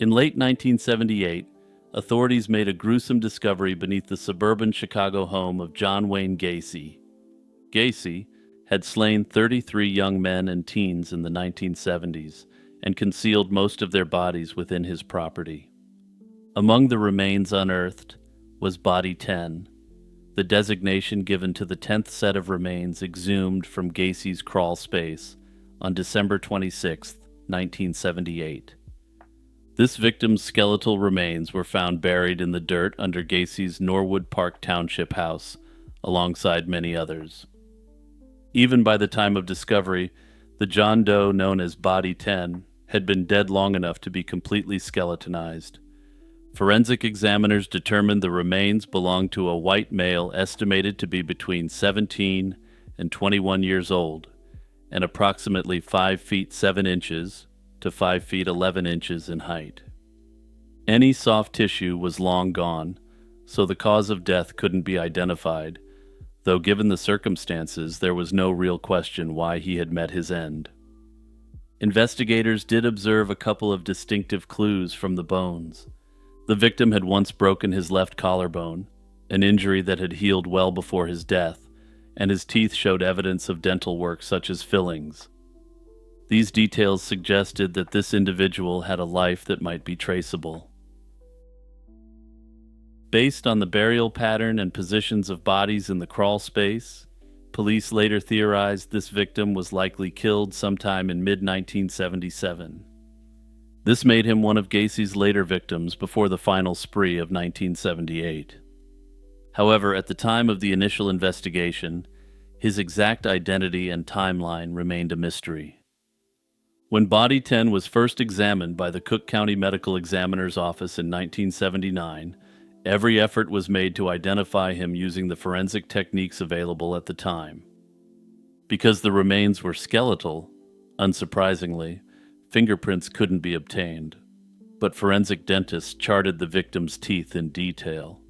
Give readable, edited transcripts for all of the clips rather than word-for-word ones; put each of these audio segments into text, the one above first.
In late 1978, authorities made a gruesome discovery beneath the suburban Chicago home of John Wayne Gacy. Gacy had slain 33 young men and teens in the 1970s and concealed most of their bodies within his property. Among the remains unearthed was Body 10, the designation given to the 10th set of remains exhumed from Gacy's crawl space on December 26, 1978. This victim's skeletal remains were found buried in the dirt under Gacy's Norwood Park Township house, alongside many others. Even by the time of discovery, the John Doe known as Body 10 had been dead long enough to be completely skeletonized. Forensic examiners determined the remains belonged to a white male estimated to be between 17 and 21 years old, and approximately 5 feet 7 inches to 5 feet 11 inches in height. Any soft tissue was long gone, so the cause of death couldn't be identified, though given the circumstances, there was no real question why he had met his end. Investigators did observe a couple of distinctive clues from the bones. The victim had once broken his left collarbone, an injury that had healed well before his death, and his teeth showed evidence of dental work such as fillings. These details suggested that this individual had a life that might be traceable. Based on the burial pattern and positions of bodies in the crawl space, police later theorized this victim was likely killed sometime in mid-1977. This made him one of Gacy's later victims before the final spree of 1978. However, at the time of the initial investigation, his exact identity and timeline remained a mystery. When Body 10 was first examined by the Cook County Medical Examiner's Office in 1979, every effort was made to identify him using the forensic techniques available at the time. Because the remains were skeletal, unsurprisingly, fingerprints couldn't be obtained, but forensic dentists charted the victim's teeth in detail.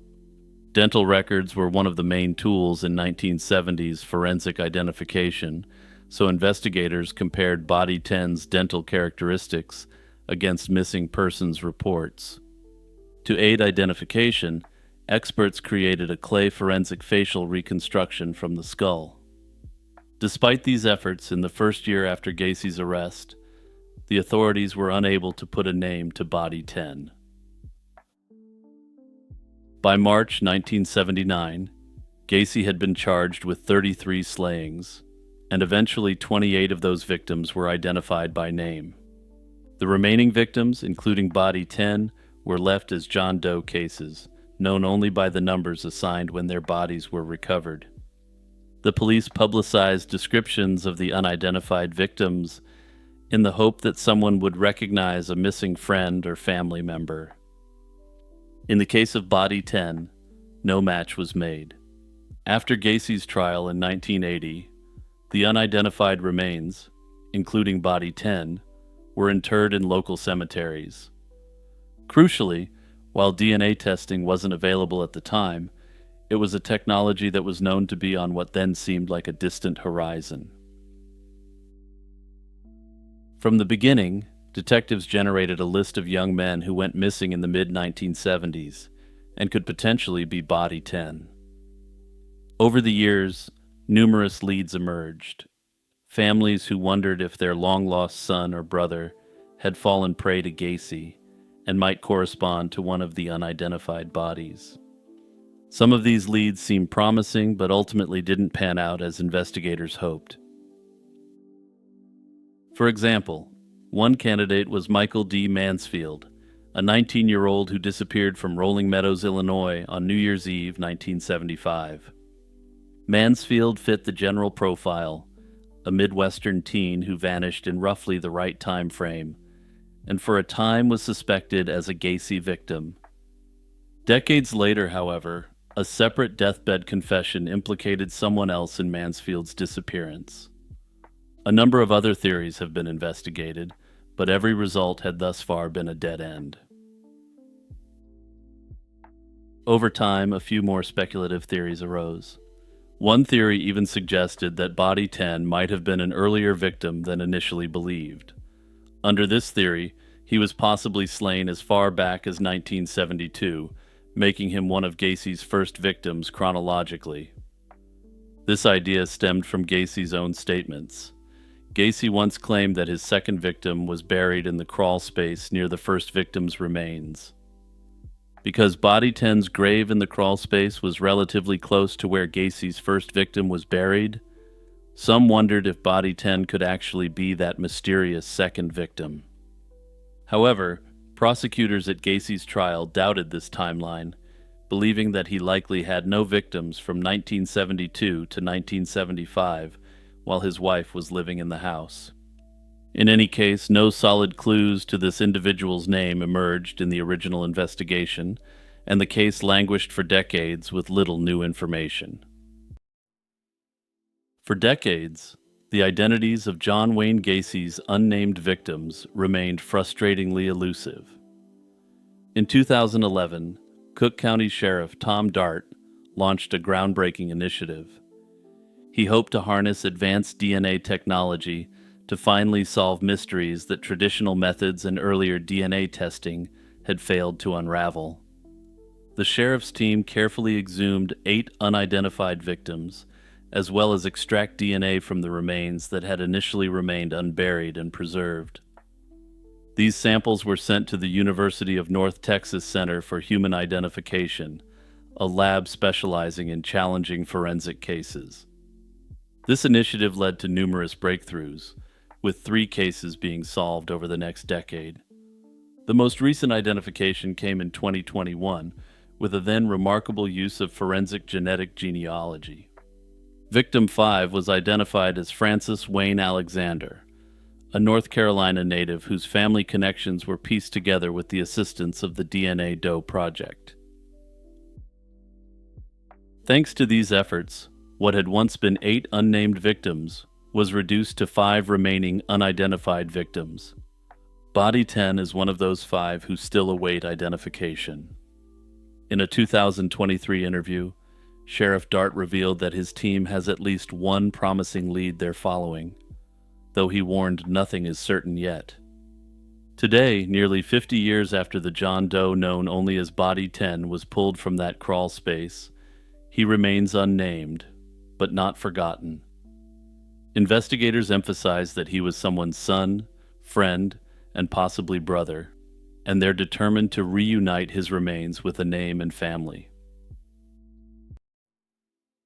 Dental records were one of the main tools in 1970s forensic identification, so investigators compared Body 10's dental characteristics against missing persons reports. To aid identification, experts created a clay forensic facial reconstruction from the skull. Despite these efforts, in the first year after Gacy's arrest, the authorities were unable to put a name to Body 10. By March 1979, Gacy had been charged with 33 slayings, and eventually 28 of those victims were identified by name. The remaining victims, including Body 10, were left as John Doe cases, known only by the numbers assigned when their bodies were recovered. The police publicized descriptions of the unidentified victims in the hope that someone would recognize a missing friend or family member. In the case of Body 10, no match was made. After Gacy's trial in 1980, the unidentified remains, including Body 10, were interred in local cemeteries. Crucially, while DNA testing wasn't available at the time, it was a technology that was known to be on what then seemed like a distant horizon. From the beginning, detectives generated a list of young men who went missing in the mid-1970s and could potentially be Body 10. Over the years, numerous leads emerged. Families who wondered if their long-lost son or brother had fallen prey to Gacy and might correspond to one of the unidentified bodies. Some of these leads seemed promising, but ultimately didn't pan out as investigators hoped. For example, one candidate was Michael D. Mansfield, a 19-year-old who disappeared from Rolling Meadows, Illinois on New Year's Eve, 1975. Mansfield fit the general profile, a Midwestern teen who vanished in roughly the right time frame, and for a time was suspected as a Gacy victim. Decades later, however, a separate deathbed confession implicated someone else in Mansfield's disappearance. A number of other theories have been investigated, but every result had thus far been a dead end. Over time, a few more speculative theories arose. One theory even suggested that Body 10 might have been an earlier victim than initially believed. Under this theory, He was possibly slain as far back as 1972, making him one of Gacy's first victims chronologically. This idea stemmed from Gacy's own statements. Gacy once claimed that his second victim was buried in the crawl space near the first victim's remains. Because Body 10's grave in the crawl space was relatively close to where Gacy's first victim was buried, some wondered if Body 10 could actually be that mysterious second victim. However, prosecutors at Gacy's trial doubted this timeline, believing that he likely had no victims from 1972 to 1975 while his wife was living in the house. In any case, no solid clues to this individual's name emerged in the original investigation, and the case languished for decades with little new information. For decades, the identities of John Wayne Gacy's unnamed victims remained frustratingly elusive. In 2011, Cook County Sheriff Tom Dart launched a groundbreaking initiative. He hoped to harness advanced DNA technology to finally solve mysteries that traditional methods and earlier DNA testing had failed to unravel. The sheriff's team carefully exhumed 8 unidentified victims, as well as extract DNA from the remains that had initially remained unburied and preserved. These samples were sent to the University of North Texas Center for Human Identification, a lab specializing in challenging forensic cases. This initiative led to numerous breakthroughs, with 3 cases being solved over the next decade. The most recent identification came in 2021, with a then remarkable use of forensic genetic genealogy. Victim 5 was identified as Francis Wayne Alexander, a North Carolina native whose family connections were pieced together with the assistance of the DNA Doe Project. Thanks to these efforts, what had once been 8 unnamed victims was reduced to 5 remaining unidentified victims. Body 10 is one of those 5 who still await identification. In a 2023 interview, Sheriff Dart revealed that his team has at least one promising lead they're following, though he warned nothing is certain yet. Today, nearly 50 years after the John Doe known only as Body 10 was pulled from that crawl space, he remains unnamed, but not forgotten. Investigators emphasize that he was someone's son, friend, and possibly brother, and they're determined to reunite his remains with a name and family.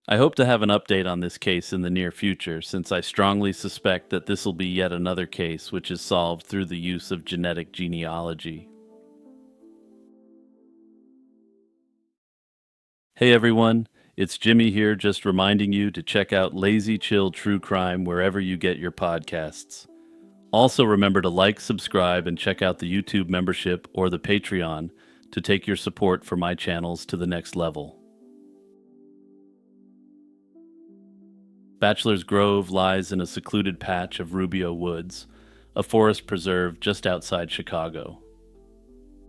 I hope to have an update on this case in the near future, since I strongly suspect that this will be yet another case which is solved through the use of genetic genealogy. Hey everyone, it's Jimmy here, just reminding you to check out Lazy Chill True Crime wherever you get your podcasts. Also remember to like, subscribe, and check out the YouTube membership or the Patreon to take your support for my channels to the next level. Bachelor's Grove lies in a secluded patch of Rubio Woods, a forest preserve just outside Chicago.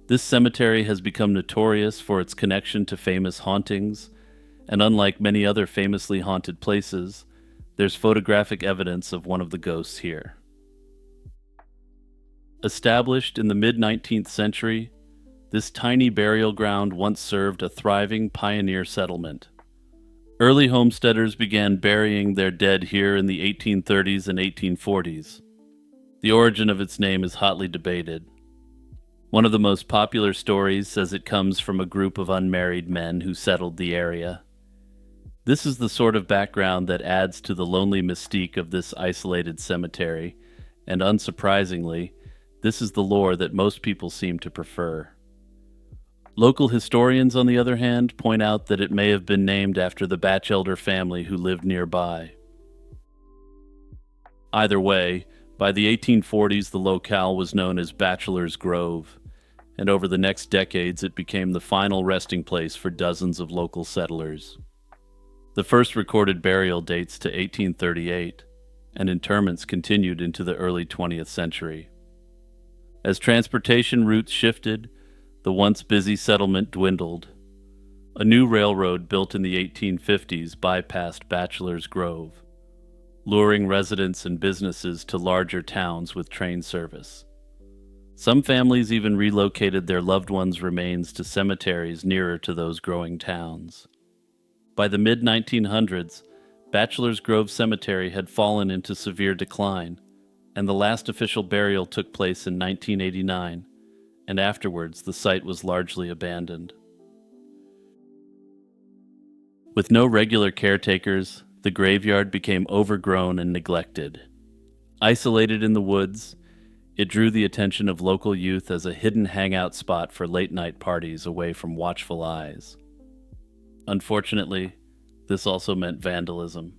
This cemetery has become notorious for its connection to famous hauntings, and unlike many other famously haunted places, there's photographic evidence of one of the ghosts here. Established in the mid-19th century, this tiny burial ground once served a thriving pioneer settlement. Early homesteaders began burying their dead here in the 1830s and 1840s. The origin of its name is hotly debated. One of the most popular stories says it comes from a group of unmarried men who settled the area. This is the sort of background that adds to the lonely mystique of this isolated cemetery, and unsurprisingly, this is the lore that most people seem to prefer. Local historians, on the other hand, point out that it may have been named after the Batchelder family who lived nearby. Either way, by the 1840s the locale was known as Bachelor's Grove, and over the next decades it became the final resting place for dozens of local settlers. The first recorded burial dates to 1838, and interments continued into the early 20th century. As transportation routes shifted, the once busy settlement dwindled. A new railroad built in the 1850s bypassed Bachelor's Grove, luring residents and businesses to larger towns with train service. Some families even relocated their loved ones' remains to cemeteries nearer to those growing towns. By the mid 1900s, Bachelor's Grove Cemetery had fallen into severe decline, and the last official burial took place in 1989, and afterwards the site was largely abandoned. With no regular caretakers, the graveyard became overgrown and neglected. Isolated in the woods, it drew the attention of local youth as a hidden hangout spot for late-night parties away from watchful eyes. Unfortunately, this also meant vandalism.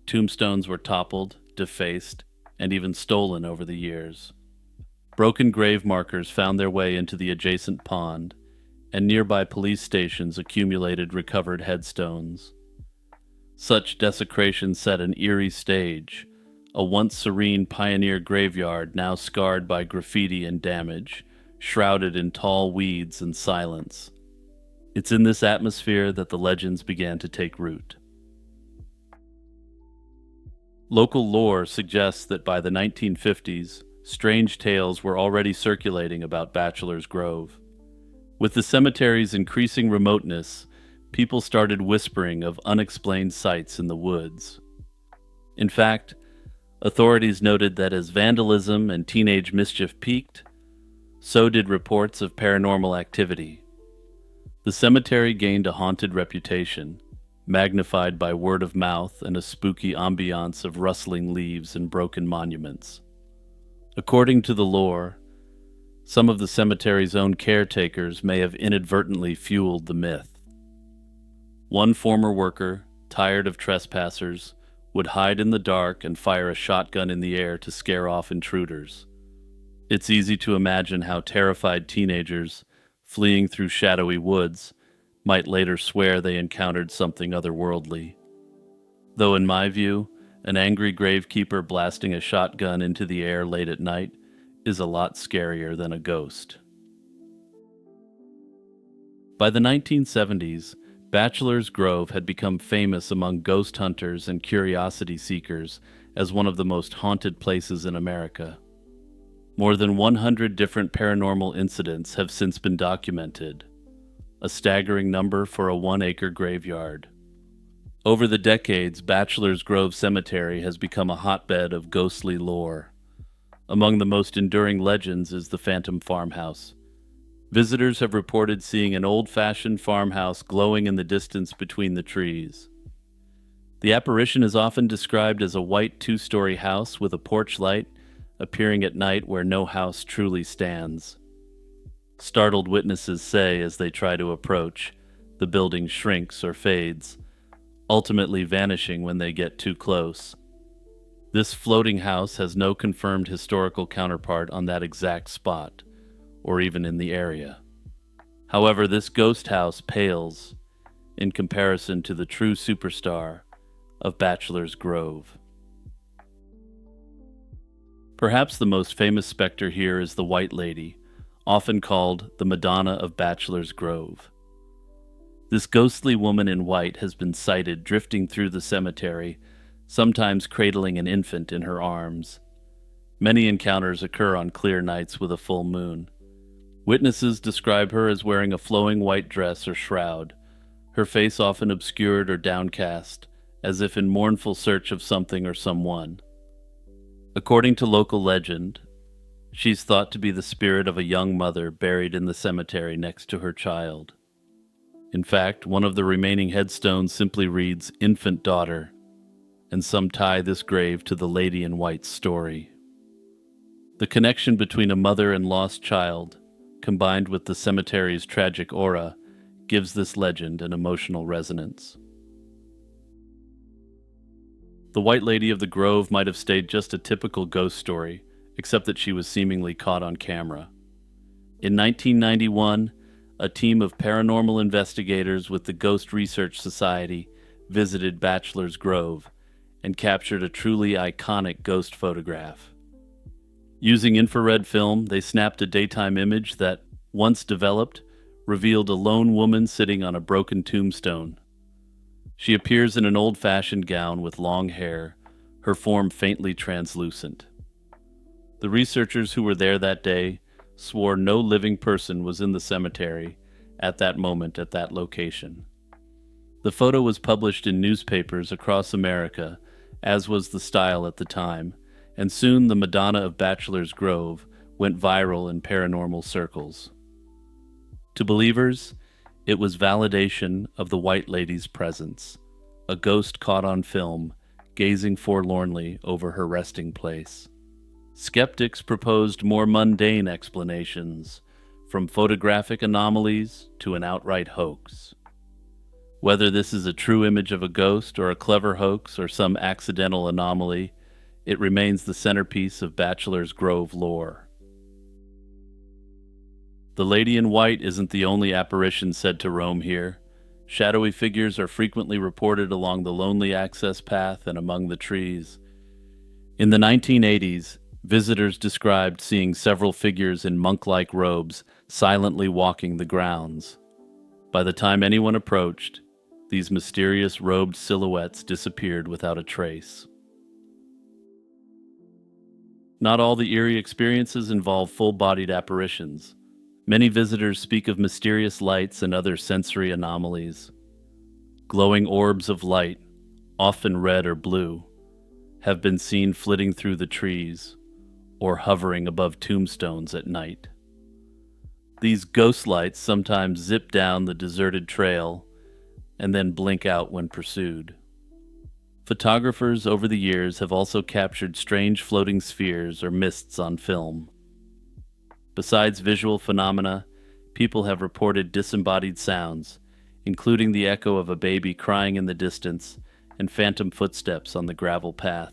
Tombstones were toppled, defaced, and even stolen over the years. Broken grave markers found their way into the adjacent pond, and nearby police stations accumulated recovered headstones. Such desecration set an eerie stage, a once serene pioneer graveyard now scarred by graffiti and damage, shrouded in tall weeds and silence. It's in this atmosphere that the legends began to take root. Local lore suggests that by the 1950s, strange tales were already circulating about Bachelor's Grove. With the cemetery's increasing remoteness, people started whispering of unexplained sights in the woods. In fact, authorities noted that as vandalism and teenage mischief peaked, so did reports of paranormal activity. The cemetery gained a haunted reputation, magnified by word of mouth and a spooky ambiance of rustling leaves and broken monuments. According to the lore, some of the cemetery's own caretakers may have inadvertently fueled the myth. One former worker, tired of trespassers, would hide in the dark and fire a shotgun in the air to scare off intruders. It's easy to imagine how terrified teenagers, fleeing through shadowy woods, might later swear they encountered something otherworldly. Though in my view, an angry gravekeeper blasting a shotgun into the air late at night is a lot scarier than a ghost. By the 1970s, Bachelor's Grove had become famous among ghost hunters and curiosity seekers as one of the most haunted places in America. More than 100 different paranormal incidents have since been documented, a staggering number for a 1-acre graveyard. Over the decades, Bachelor's Grove Cemetery has become a hotbed of ghostly lore. Among the most enduring legends is the Phantom Farmhouse. Visitors have reported seeing an old-fashioned farmhouse glowing in the distance between the trees. The apparition is often described as a white 2-story house with a porch light appearing at night where no house truly stands. Startled witnesses say as they try to approach, the building shrinks or fades, ultimately vanishing when they get too close. This floating house has no confirmed historical counterpart on that exact spot, or even in the area. However, this ghost house pales in comparison to the true superstar of Bachelor's Grove. Perhaps the most famous specter here is the White Lady, often called the Madonna of Bachelor's Grove. This ghostly woman in white has been sighted drifting through the cemetery, sometimes cradling an infant in her arms. Many encounters occur on clear nights with a full moon. Witnesses describe her as wearing a flowing white dress or shroud, her face often obscured or downcast, as if in mournful search of something or someone. According to local legend, she's thought to be the spirit of a young mother buried in the cemetery next to her child. In fact, one of the remaining headstones simply reads, "Infant Daughter," and some tie this grave to the Lady in White's story. The connection between a mother and lost child, combined with the cemetery's tragic aura, gives this legend an emotional resonance. The White Lady of the Grove might have stayed just a typical ghost story, except that she was seemingly caught on camera. In 1991, a team of paranormal investigators with the Ghost Research Society visited Bachelor's Grove and captured a truly iconic ghost photograph. Using infrared film, they snapped a daytime image that, once developed, revealed a lone woman sitting on a broken tombstone. She appears in an old-fashioned gown with long hair, her form faintly translucent. The researchers who were there that day swore no living person was in the cemetery at that moment at that location. The photo was published in newspapers across America, as was the style at the time, and soon the Madonna of Bachelor's Grove went viral in paranormal circles. To believers, it was validation of the White Lady's presence, a ghost caught on film, gazing forlornly over her resting place. Skeptics proposed more mundane explanations, from photographic anomalies to an outright hoax. Whether this is a true image of a ghost or a clever hoax or some accidental anomaly, it remains the centerpiece of Bachelor's Grove lore. The Lady in White isn't the only apparition said to roam here. Shadowy figures are frequently reported along the lonely access path and among the trees. In the 1980s, visitors described seeing several figures in monk-like robes silently walking the grounds. By the time anyone approached, these mysterious robed silhouettes disappeared without a trace. Not all the eerie experiences involve full-bodied apparitions. Many visitors speak of mysterious lights and other sensory anomalies. Glowing orbs of light, often red or blue, have been seen flitting through the trees or hovering above tombstones at night. These ghost lights sometimes zip down the deserted trail and then blink out when pursued. Photographers over the years have also captured strange floating spheres or mists on film. Besides visual phenomena, people have reported disembodied sounds, including the echo of a baby crying in the distance and phantom footsteps on the gravel path.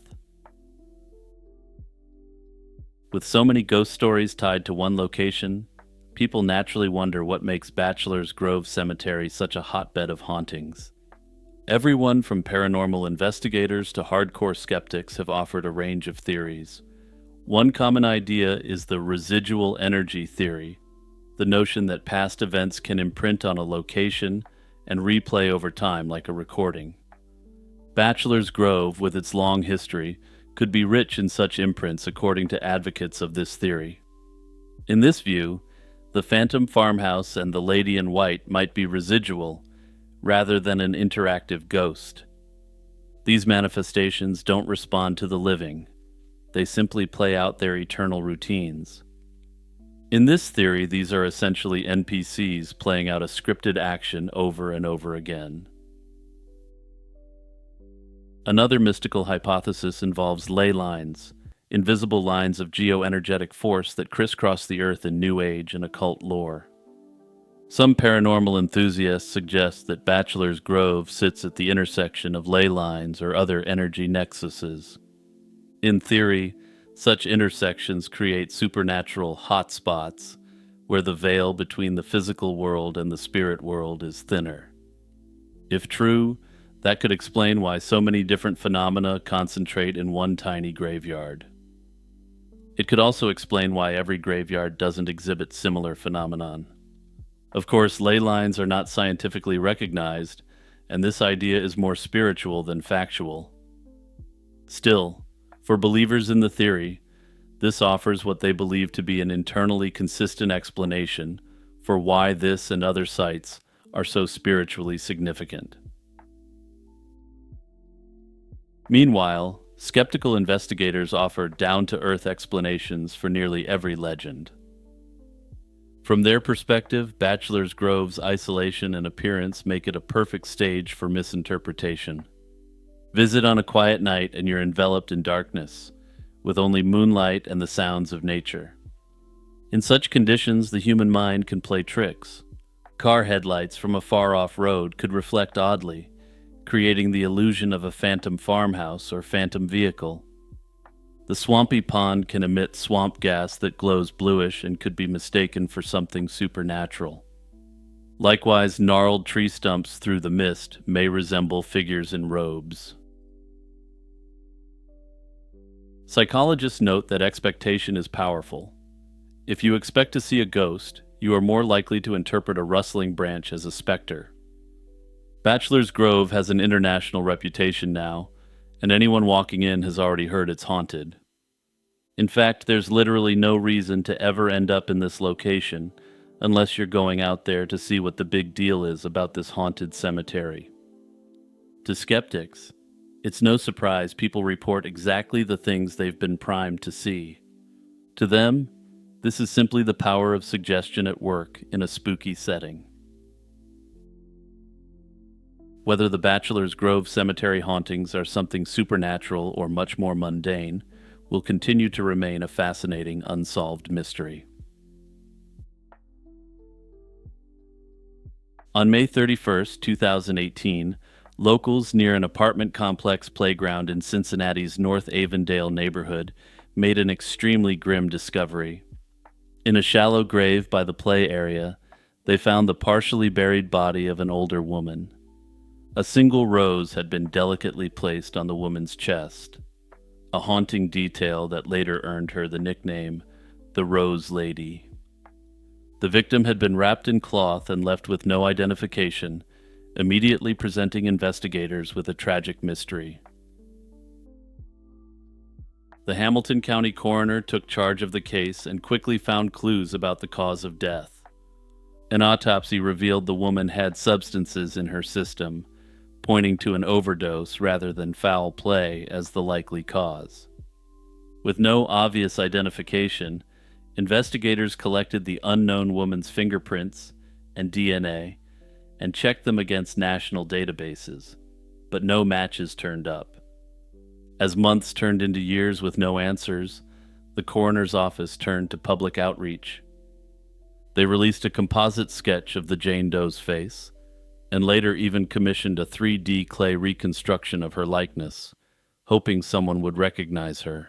With so many ghost stories tied to one location, people naturally wonder what makes Bachelor's Grove Cemetery such a hotbed of hauntings. Everyone from paranormal investigators to hardcore skeptics have offered a range of theories. One common idea is the residual energy theory, the notion that past events can imprint on a location and replay over time like a recording. Bachelor's Grove, with its long history, could be rich in such imprints according to advocates of this theory. In this view, the phantom farmhouse and the Lady in White might be residual rather than an interactive ghost. These manifestations don't respond to the living. They simply play out their eternal routines. In this theory, these are essentially NPCs playing out a scripted action over and over again. Another mystical hypothesis involves ley lines, invisible lines of geoenergetic force that crisscross the Earth in New Age and occult lore. Some paranormal enthusiasts suggest that Bachelor's Grove sits at the intersection of ley lines or other energy nexuses. In theory, such intersections create supernatural hotspots where the veil between the physical world and the spirit world is thinner. If true, that could explain why so many different phenomena concentrate in one tiny graveyard. It could also explain why every graveyard doesn't exhibit similar phenomenon. Of course, ley lines are not scientifically recognized, and this idea is more spiritual than factual. Still, for believers in the theory, this offers what they believe to be an internally consistent explanation for why this and other sites are so spiritually significant. Meanwhile, skeptical investigators offer down-to-earth explanations for nearly every legend. From their perspective, Bachelor's Grove's isolation and appearance make it a perfect stage for misinterpretation. Visit on a quiet night and you're enveloped in darkness, with only moonlight and the sounds of nature. In such conditions, the human mind can play tricks. Car headlights from a far-off road could reflect oddly, creating the illusion of a phantom farmhouse or phantom vehicle. The swampy pond can emit swamp gas that glows bluish and could be mistaken for something supernatural. Likewise, gnarled tree stumps through the mist may resemble figures in robes. Psychologists note that expectation is powerful. If you expect to see a ghost, you are more likely to interpret a rustling branch as a specter. Bachelor's Grove has an international reputation now, and anyone walking in has already heard it's haunted. In fact, there's literally no reason to ever end up in this location unless you're going out there to see what the big deal is about this haunted cemetery. To skeptics, it's no surprise people report exactly the things they've been primed to see. To them, this is simply the power of suggestion at work in a spooky setting. Whether the Bachelor's Grove cemetery hauntings are something supernatural or much more mundane will continue to remain a fascinating unsolved mystery. On May 31st, 2018, locals near an apartment complex playground in Cincinnati's North Avondale neighborhood made an extremely grim discovery. In a shallow grave by the play area, they found the partially buried body of an older woman. A single rose had been delicately placed on the woman's chest, a haunting detail that later earned her the nickname, the Rose Lady. The victim had been wrapped in cloth and left with no identification, immediately presenting investigators with a tragic mystery. The Hamilton County coroner took charge of the case and quickly found clues about the cause of death. An autopsy revealed the woman had substances in her system, pointing to an overdose rather than foul play as the likely cause. With no obvious identification, investigators collected the unknown woman's fingerprints and DNA and checked them against national databases, but no matches turned up. As months turned into years with no answers, the coroner's office turned to public outreach. They released a composite sketch of the Jane Doe's face, and later even commissioned a 3D clay reconstruction of her likeness, hoping someone would recognize her.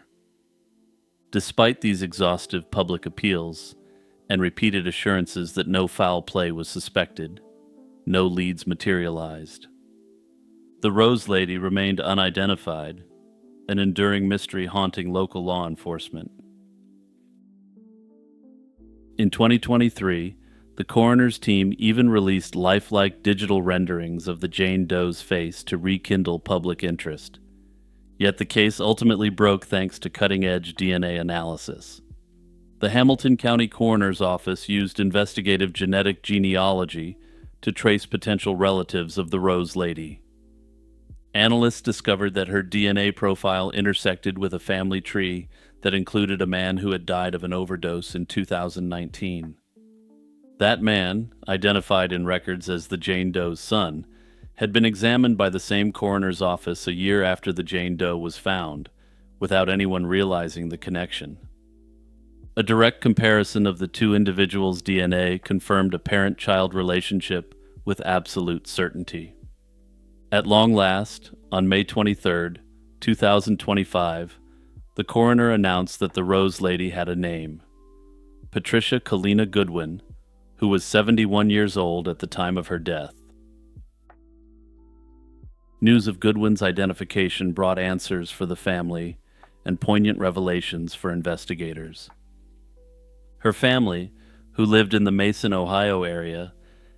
Despite these exhaustive public appeals and repeated assurances that no foul play was suspected, no leads materialized. The Rose Lady remained unidentified, an enduring mystery haunting local law enforcement. In 2023, the coroner's team even released lifelike digital renderings of the Jane Doe's face to rekindle public interest. Yet the case ultimately broke thanks to cutting-edge DNA analysis. The Hamilton County Coroner's Office used investigative genetic genealogy to trace potential relatives of the Rose Lady. Analysts discovered that her DNA profile intersected with a family tree that included a man who had died of an overdose in 2019. That man, identified in records as the Jane Doe's son, had been examined by the same coroner's office a year after the Jane Doe was found, without anyone realizing the connection. A direct comparison of the two individuals' DNA confirmed a parent-child relationship with absolute certainty. At long last, on May 23, 2025, the coroner announced that the Rose Lady had a name: Patricia Kalina Goodwin, who was 71 years old at the time of her death. News of Goodwin's identification brought answers for the family and poignant revelations for investigators. Her family, who lived in the Mason, Ohio area,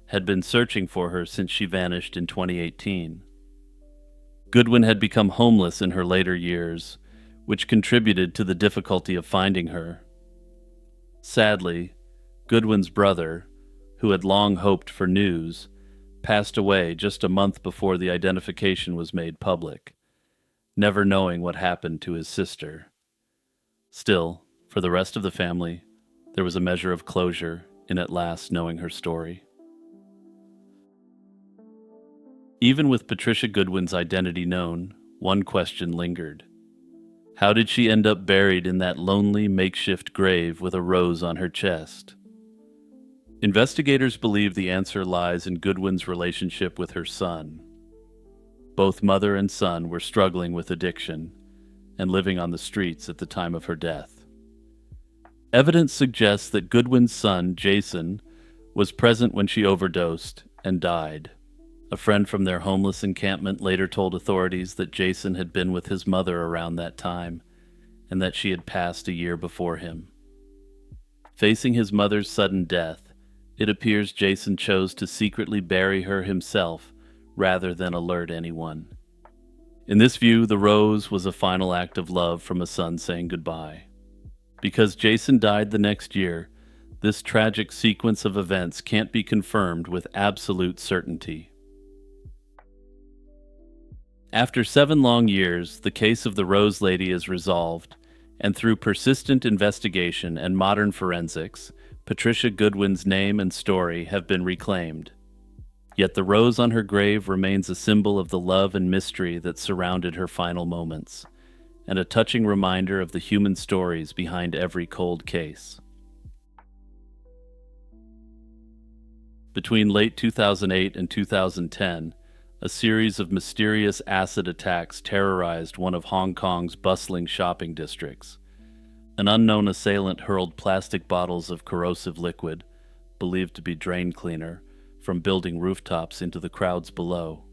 had been searching for her since she vanished in 2018. Goodwin had become homeless in her later years, which contributed to the difficulty of finding her. Sadly, Goodwin's brother, who had long hoped for news, passed away just a month before the identification was made public, never knowing what happened to his sister. Still, for the rest of the family, there was a measure of closure in at last knowing her story. Even with Patricia Goodwin's identity known, one question lingered. How did she end up buried in that lonely makeshift grave with a rose on her chest? Investigators believe the answer lies in Goodwin's relationship with her son. Both mother and son were struggling with addiction and living on the streets at the time of her death. Evidence suggests that Goodwin's son, Jason, was present when she overdosed and died. A friend from their homeless encampment later told authorities that Jason had been with his mother around that time and that she had passed a year before him. Facing his mother's sudden death, it appears Jason chose to secretly bury her himself rather than alert anyone. In this view, the rose was a final act of love from a son saying goodbye. Because Jason died the next year, this tragic sequence of events can't be confirmed with absolute certainty. After 7 long years, the case of the Rose Lady is resolved, and through persistent investigation and modern forensics, Patricia Goodwin's name and story have been reclaimed. Yet the rose on her grave remains a symbol of the love and mystery that surrounded her final moments, and a touching reminder of the human stories behind every cold case. Between late 2008 and 2010, a series of mysterious acid attacks terrorized one of Hong Kong's bustling shopping districts. An unknown assailant hurled plastic bottles of corrosive liquid, believed to be drain cleaner, from building rooftops into the crowds below.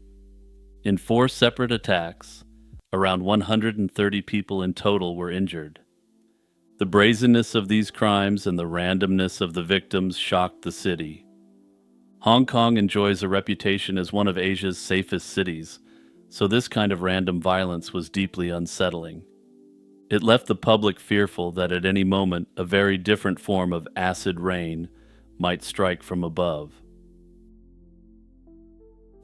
In 4 separate attacks, around 130 people in total were injured. The brazenness of these crimes and the randomness of the victims shocked the city. Hong Kong enjoys a reputation as one of Asia's safest cities, so this kind of random violence was deeply unsettling. It left the public fearful that at any moment a very different form of acid rain might strike from above.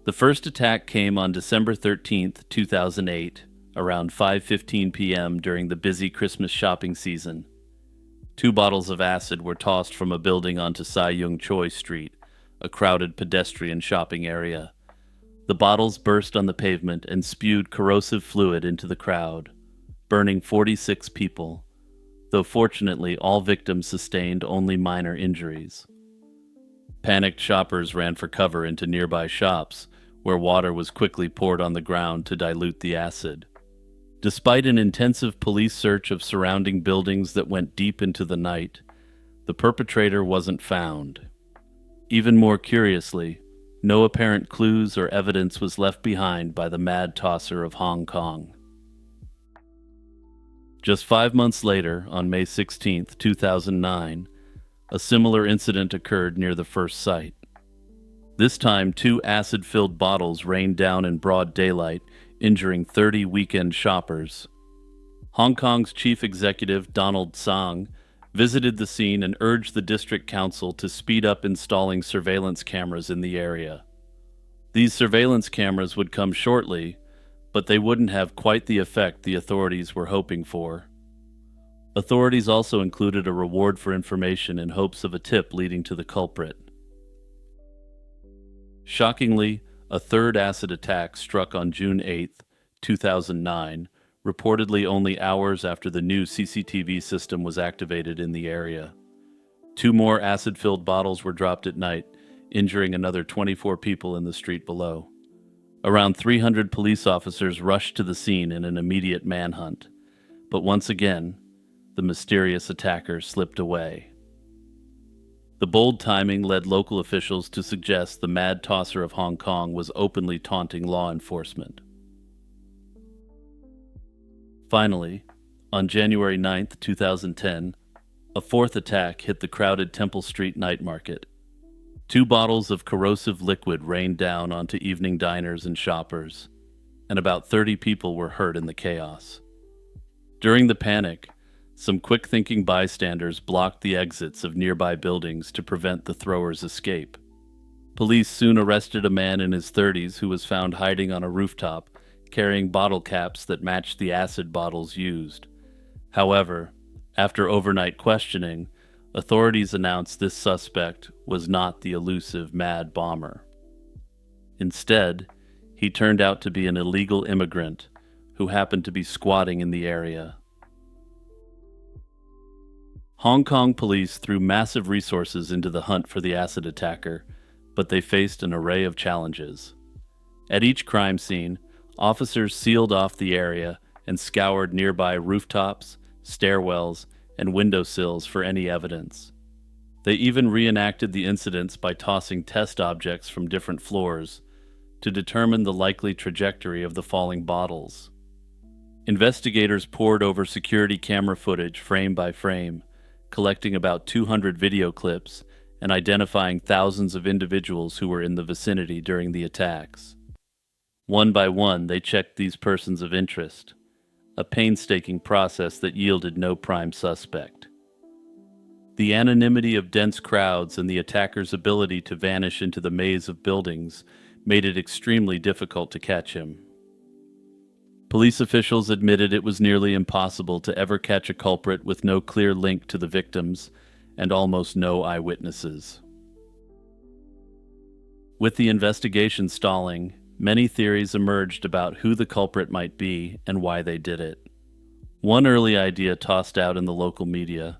The first attack came on December 13, 2008, around 5:15 p.m. during the busy Christmas shopping season. 2 bottles of acid were tossed from a building onto Sai Yung Choi Street, a crowded pedestrian shopping area. The bottles burst on the pavement and spewed corrosive fluid into the crowd, burning 46 people, though fortunately all victims sustained only minor injuries. Panicked shoppers ran for cover into nearby shops, where water was quickly poured on the ground to dilute the acid. Despite an intensive police search of surrounding buildings that went deep into the night, the perpetrator wasn't found. Even more curiously, no apparent clues or evidence was left behind by the mad tosser of Hong Kong. Just 5 months later, on May 16, 2009, a similar incident occurred near the first site. This time, 2 acid-filled bottles rained down in broad daylight, injuring 30 weekend shoppers. Hong Kong's chief executive, Donald Tsang, visited the scene and urged the district council to speed up installing surveillance cameras in the area. These surveillance cameras would come shortly, but they wouldn't have quite the effect the authorities were hoping for. Authorities also included a reward for information in hopes of a tip leading to the culprit. Shockingly, a third acid attack struck on June 8, 2009, reportedly only hours after the new CCTV system was activated in the area. 2 more acid-filled bottles were dropped at night, injuring another 24 people in the street below. Around 300 police officers rushed to the scene in an immediate manhunt, but once again, the mysterious attacker slipped away. The bold timing led local officials to suggest the mad tosser of Hong Kong was openly taunting law enforcement. Finally, on January 9, 2010, a 4th attack hit the crowded Temple Street night market. 2 bottles of corrosive liquid rained down onto evening diners and shoppers, and about 30 people were hurt in the chaos. During the panic, some quick-thinking bystanders blocked the exits of nearby buildings to prevent the throwers' escape. Police soon arrested a man in his 30s who was found hiding on a rooftop, carrying bottle caps that matched the acid bottles used. However, after overnight questioning, authorities announced this suspect was not the elusive mad bomber. Instead, he turned out to be an illegal immigrant who happened to be squatting in the area. Hong Kong police threw massive resources into the hunt for the acid attacker, but they faced an array of challenges. At each crime scene, officers sealed off the area and scoured nearby rooftops, stairwells, and windowsills for any evidence. They even reenacted the incidents by tossing test objects from different floors to determine the likely trajectory of the falling bottles. Investigators pored over security camera footage frame by frame, collecting about 200 video clips and identifying thousands of individuals who were in the vicinity during the attacks. One by one, they checked these persons of interest, a painstaking process that yielded no prime suspect. The anonymity of dense crowds and the attacker's ability to vanish into the maze of buildings made it extremely difficult to catch him. Police officials admitted it was nearly impossible to ever catch a culprit with no clear link to the victims and almost no eyewitnesses. With the investigation stalling, many theories emerged about who the culprit might be and why they did it. One early idea tossed out in the local media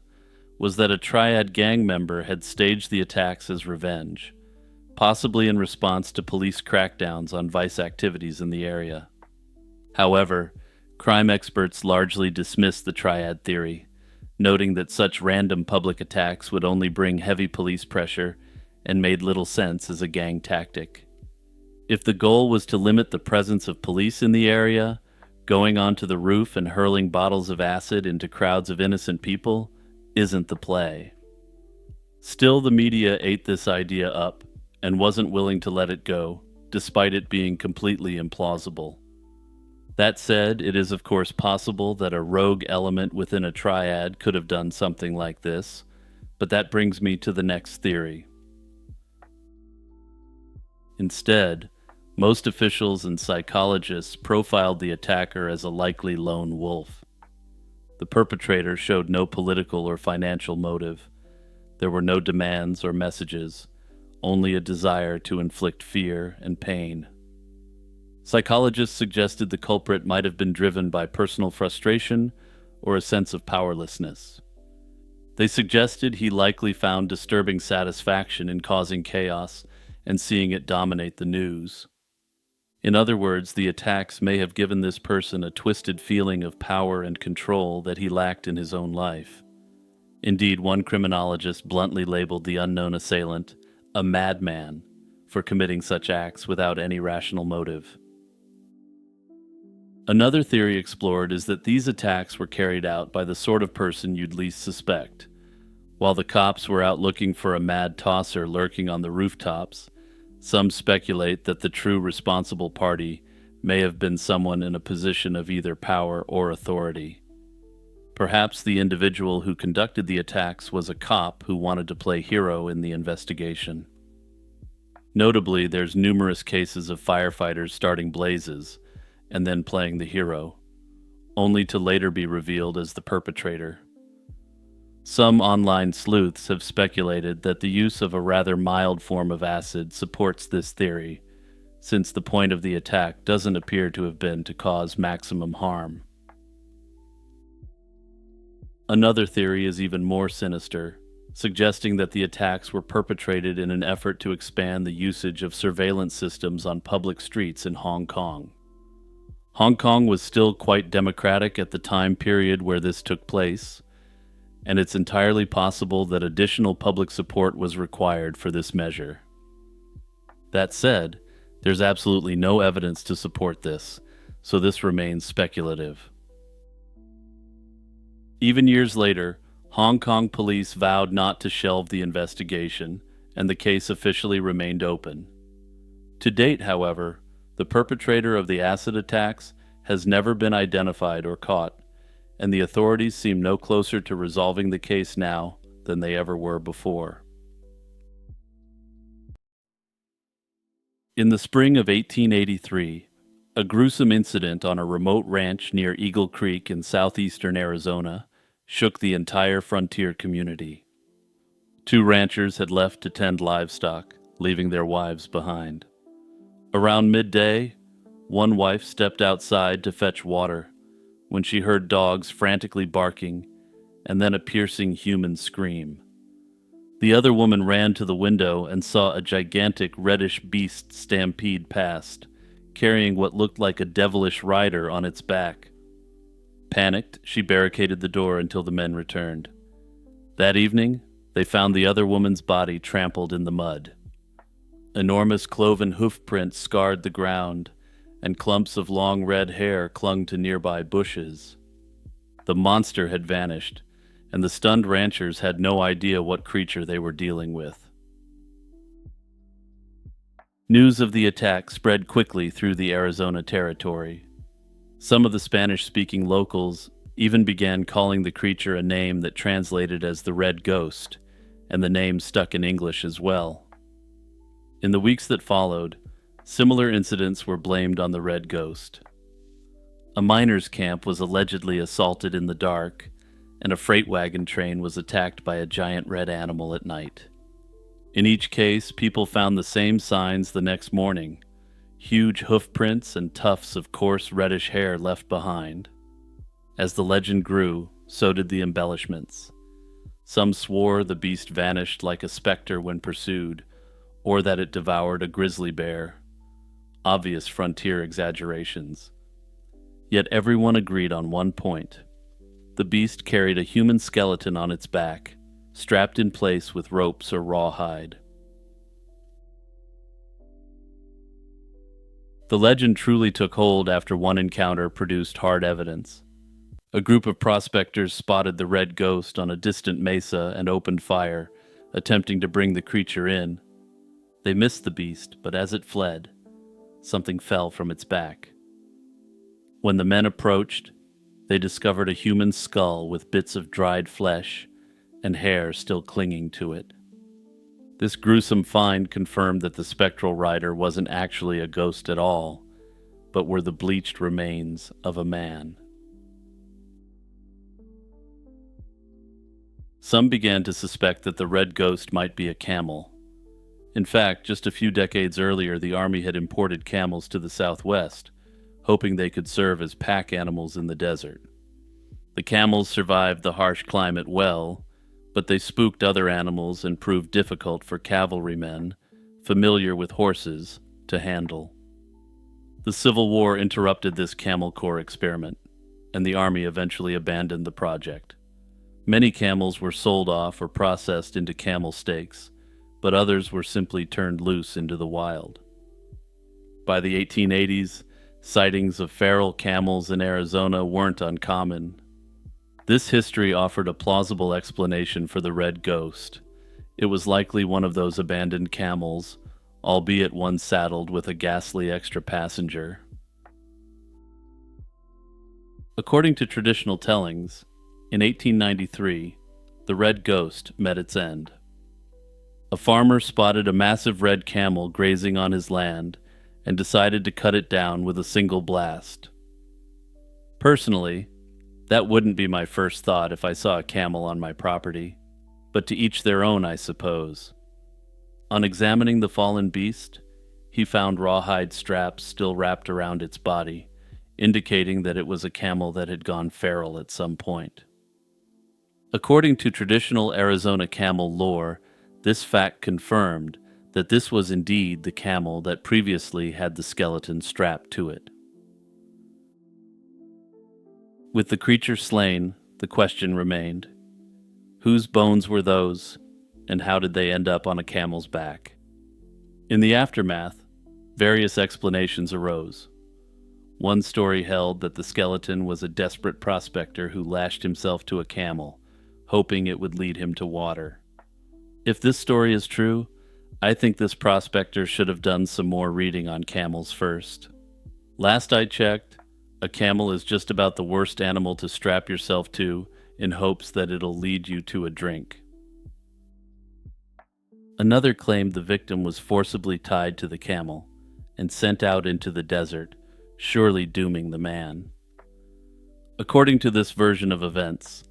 was that a triad gang member had staged the attacks as revenge, possibly in response to police crackdowns on vice activities in the area. However, crime experts largely dismissed the triad theory, noting that such random public attacks would only bring heavy police pressure and made little sense as a gang tactic. If the goal was to limit the presence of police in the area, going onto the roof and hurling bottles of acid into crowds of innocent people isn't the play. Still, the media ate this idea up and wasn't willing to let it go, despite it being completely implausible. That said, it is of course possible that a rogue element within a triad could have done something like this, but that brings me to the next theory. Instead, most officials and psychologists profiled the attacker as a likely lone wolf. The perpetrator showed no political or financial motive. There were no demands or messages, only a desire to inflict fear and pain. Psychologists suggested the culprit might have been driven by personal frustration or a sense of powerlessness. They suggested he likely found disturbing satisfaction in causing chaos and seeing it dominate the news. In other words, the attacks may have given this person a twisted feeling of power and control that he lacked in his own life. Indeed, one criminologist bluntly labeled the unknown assailant a madman for committing such acts without any rational motive. Another theory explored is that these attacks were carried out by the sort of person you'd least suspect. While the cops were out looking for a mad tosser lurking on the rooftops, some speculate that the true responsible party may have been someone in a position of either power or authority. Perhaps the individual who conducted the attacks was a cop who wanted to play hero in the investigation. Notably, there's numerous cases of firefighters starting blazes and then playing the hero, only to later be revealed as the perpetrator. Some online sleuths have speculated that the use of a rather mild form of acid supports this theory, since the point of the attack doesn't appear to have been to cause maximum harm. Another theory is even more sinister, suggesting that the attacks were perpetrated in an effort to expand the usage of surveillance systems on public streets in Hong Kong. Hong Kong was still quite democratic at the time period where this took place, and it's entirely possible that additional public support was required for this measure. That said, there's absolutely no evidence to support this, so this remains speculative. Even years later, Hong Kong police vowed not to shelve the investigation, and the case officially remained open. To date, however, the perpetrator of the acid attacks has never been identified or caught, and the authorities seem no closer to resolving the case now than they ever were before. In the spring of 1883, a gruesome incident on a remote ranch near Eagle Creek in southeastern Arizona shook the entire frontier community. Two ranchers had left to tend livestock, leaving their wives behind. Around midday, one wife stepped outside to fetch water when she heard dogs frantically barking and then a piercing human scream. The other woman ran to the window and saw a gigantic reddish beast stampede past, carrying what looked like a devilish rider on its back. Panicked, she barricaded the door until the men returned. That evening, they found the other woman's body trampled in the mud. Enormous cloven hoof prints scarred the ground, and clumps of long red hair clung to nearby bushes. The monster had vanished, and the stunned ranchers had no idea what creature they were dealing with. News of the attack spread quickly through the Arizona territory. Some of the Spanish-speaking locals even began calling the creature a name that translated as the Red Ghost, and the name stuck in English as well. In the weeks that followed, similar incidents were blamed on the Red Ghost. A miners' camp was allegedly assaulted in the dark, and a freight wagon train was attacked by a giant red animal at night. In each case, people found the same signs the next morning: huge hoof prints and tufts of coarse reddish hair left behind. As the legend grew, so did the embellishments. Some swore the beast vanished like a specter when pursued, or that it devoured a grizzly bear. Obvious frontier exaggerations. Yet everyone agreed on one point. The beast carried a human skeleton on its back, strapped in place with ropes or rawhide. The legend truly took hold after one encounter produced hard evidence. A group of prospectors spotted the Red Ghost on a distant mesa and opened fire, attempting to bring the creature in. They missed the beast, but as it fled, something fell from its back. When the men approached, they discovered a human skull with bits of dried flesh and hair still clinging to it. This gruesome find confirmed that the spectral rider wasn't actually a ghost at all, but were the bleached remains of a man. Some began to suspect that the Red Ghost might be a camel. In fact, just a few decades earlier, the Army had imported camels to the Southwest, hoping they could serve as pack animals in the desert. The camels survived the harsh climate well, but they spooked other animals and proved difficult for cavalrymen, familiar with horses, to handle. The Civil War interrupted this Camel Corps experiment, and the Army eventually abandoned the project. Many camels were sold off or processed into camel steaks, but others were simply turned loose into the wild. By the 1880s, sightings of feral camels in Arizona weren't uncommon. This history offered a plausible explanation for the Red Ghost. It was likely one of those abandoned camels, albeit one saddled with a ghastly extra passenger. According to traditional tellings, in 1893, the Red Ghost met its end. A farmer spotted a massive red camel grazing on his land and decided to cut it down with a single blast. Personally, that wouldn't be my first thought if I saw a camel on my property, but to each their own, I suppose. On examining the fallen beast, he found rawhide straps still wrapped around its body, indicating that it was a camel that had gone feral at some point. According to traditional Arizona camel lore, this fact confirmed that this was indeed the camel that previously had the skeleton strapped to it. With the creature slain, the question remained: whose bones were those, and how did they end up on a camel's back? In the aftermath, various explanations arose. One story held that the skeleton was a desperate prospector who lashed himself to a camel, hoping it would lead him to water. If this story is true, I think this prospector should have done some more reading on camels first. Last I checked, a camel is just about the worst animal to strap yourself to in hopes that it'll lead you to a drink. Another claimed the victim was forcibly tied to the camel and sent out into the desert, surely dooming the man. According to this version of events,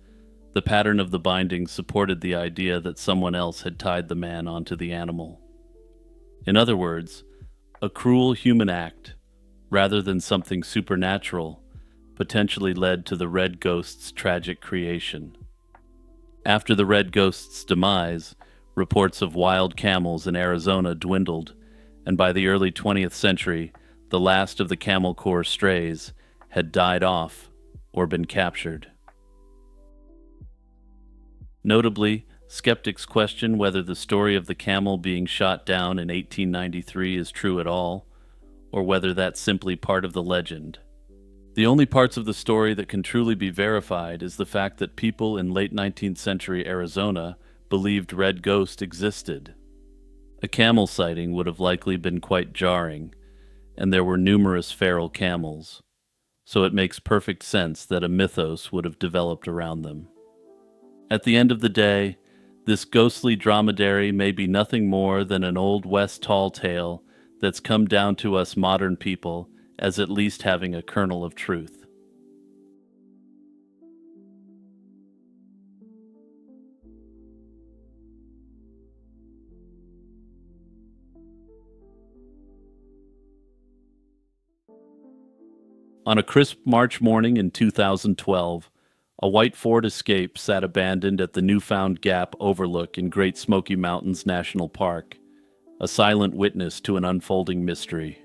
the pattern of the binding supported the idea that someone else had tied the man onto the animal. In other words, a cruel human act, rather than something supernatural, potentially led to the Red Ghost's tragic creation. After the Red Ghost's demise, reports of wild camels in Arizona dwindled, and by the early 20th century, the last of the Camel Corps strays had died off or been captured. Notably, skeptics question whether the story of the camel being shot down in 1893 is true at all, or whether that's simply part of the legend. The only parts of the story that can truly be verified is the fact that people in late 19th century Arizona believed Red Ghost existed. A camel sighting would have likely been quite jarring, and there were numerous feral camels. so it makes perfect sense that a mythos would have developed around them. At the end of the day, this ghostly dromedary may be nothing more than an Old West tall tale that's come down to us modern people as at least having a kernel of truth. On a crisp March morning in 2012, a white Ford Escape sat abandoned at the Newfound Gap overlook in Great Smoky Mountains National Park, a silent witness to an unfolding mystery.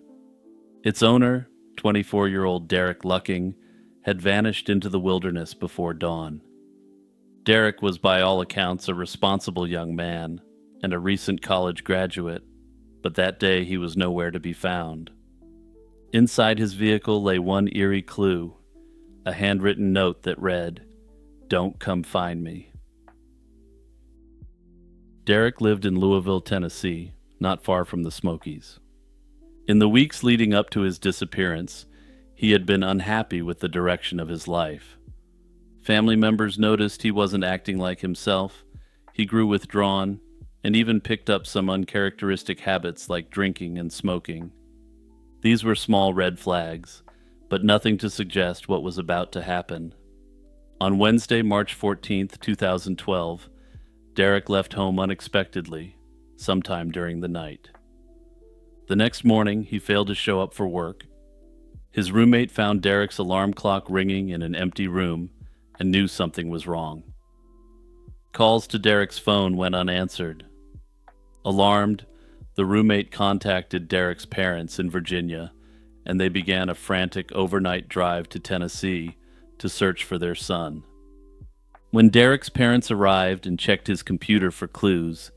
Its owner, 24-year-old Derek Lucking, had vanished into the wilderness before dawn. Derek was by all accounts a responsible young man and a recent college graduate, but that day he was nowhere to be found. Inside his vehicle lay one eerie clue, a handwritten note that read, "Don't come find me." Derek lived in Louisville, Tennessee, not far from the Smokies. In the weeks leading up to his disappearance, he had been unhappy with the direction of his life. Family members noticed he wasn't acting like himself, he grew withdrawn, and even picked up some uncharacteristic habits like drinking and smoking. These were small red flags, but nothing to suggest what was about to happen. On Wednesday, March 14th, 2012, Derek left home unexpectedly, sometime during the night. The next morning, he failed to show up for work. His roommate found Derek's alarm clock ringing in an empty room and knew something was wrong. Calls to Derek's phone went unanswered. Alarmed, the roommate contacted Derek's parents in Virginia, and they began a frantic overnight drive to Tennessee to search for their son. When Derek's parents arrived and checked his computer for clues,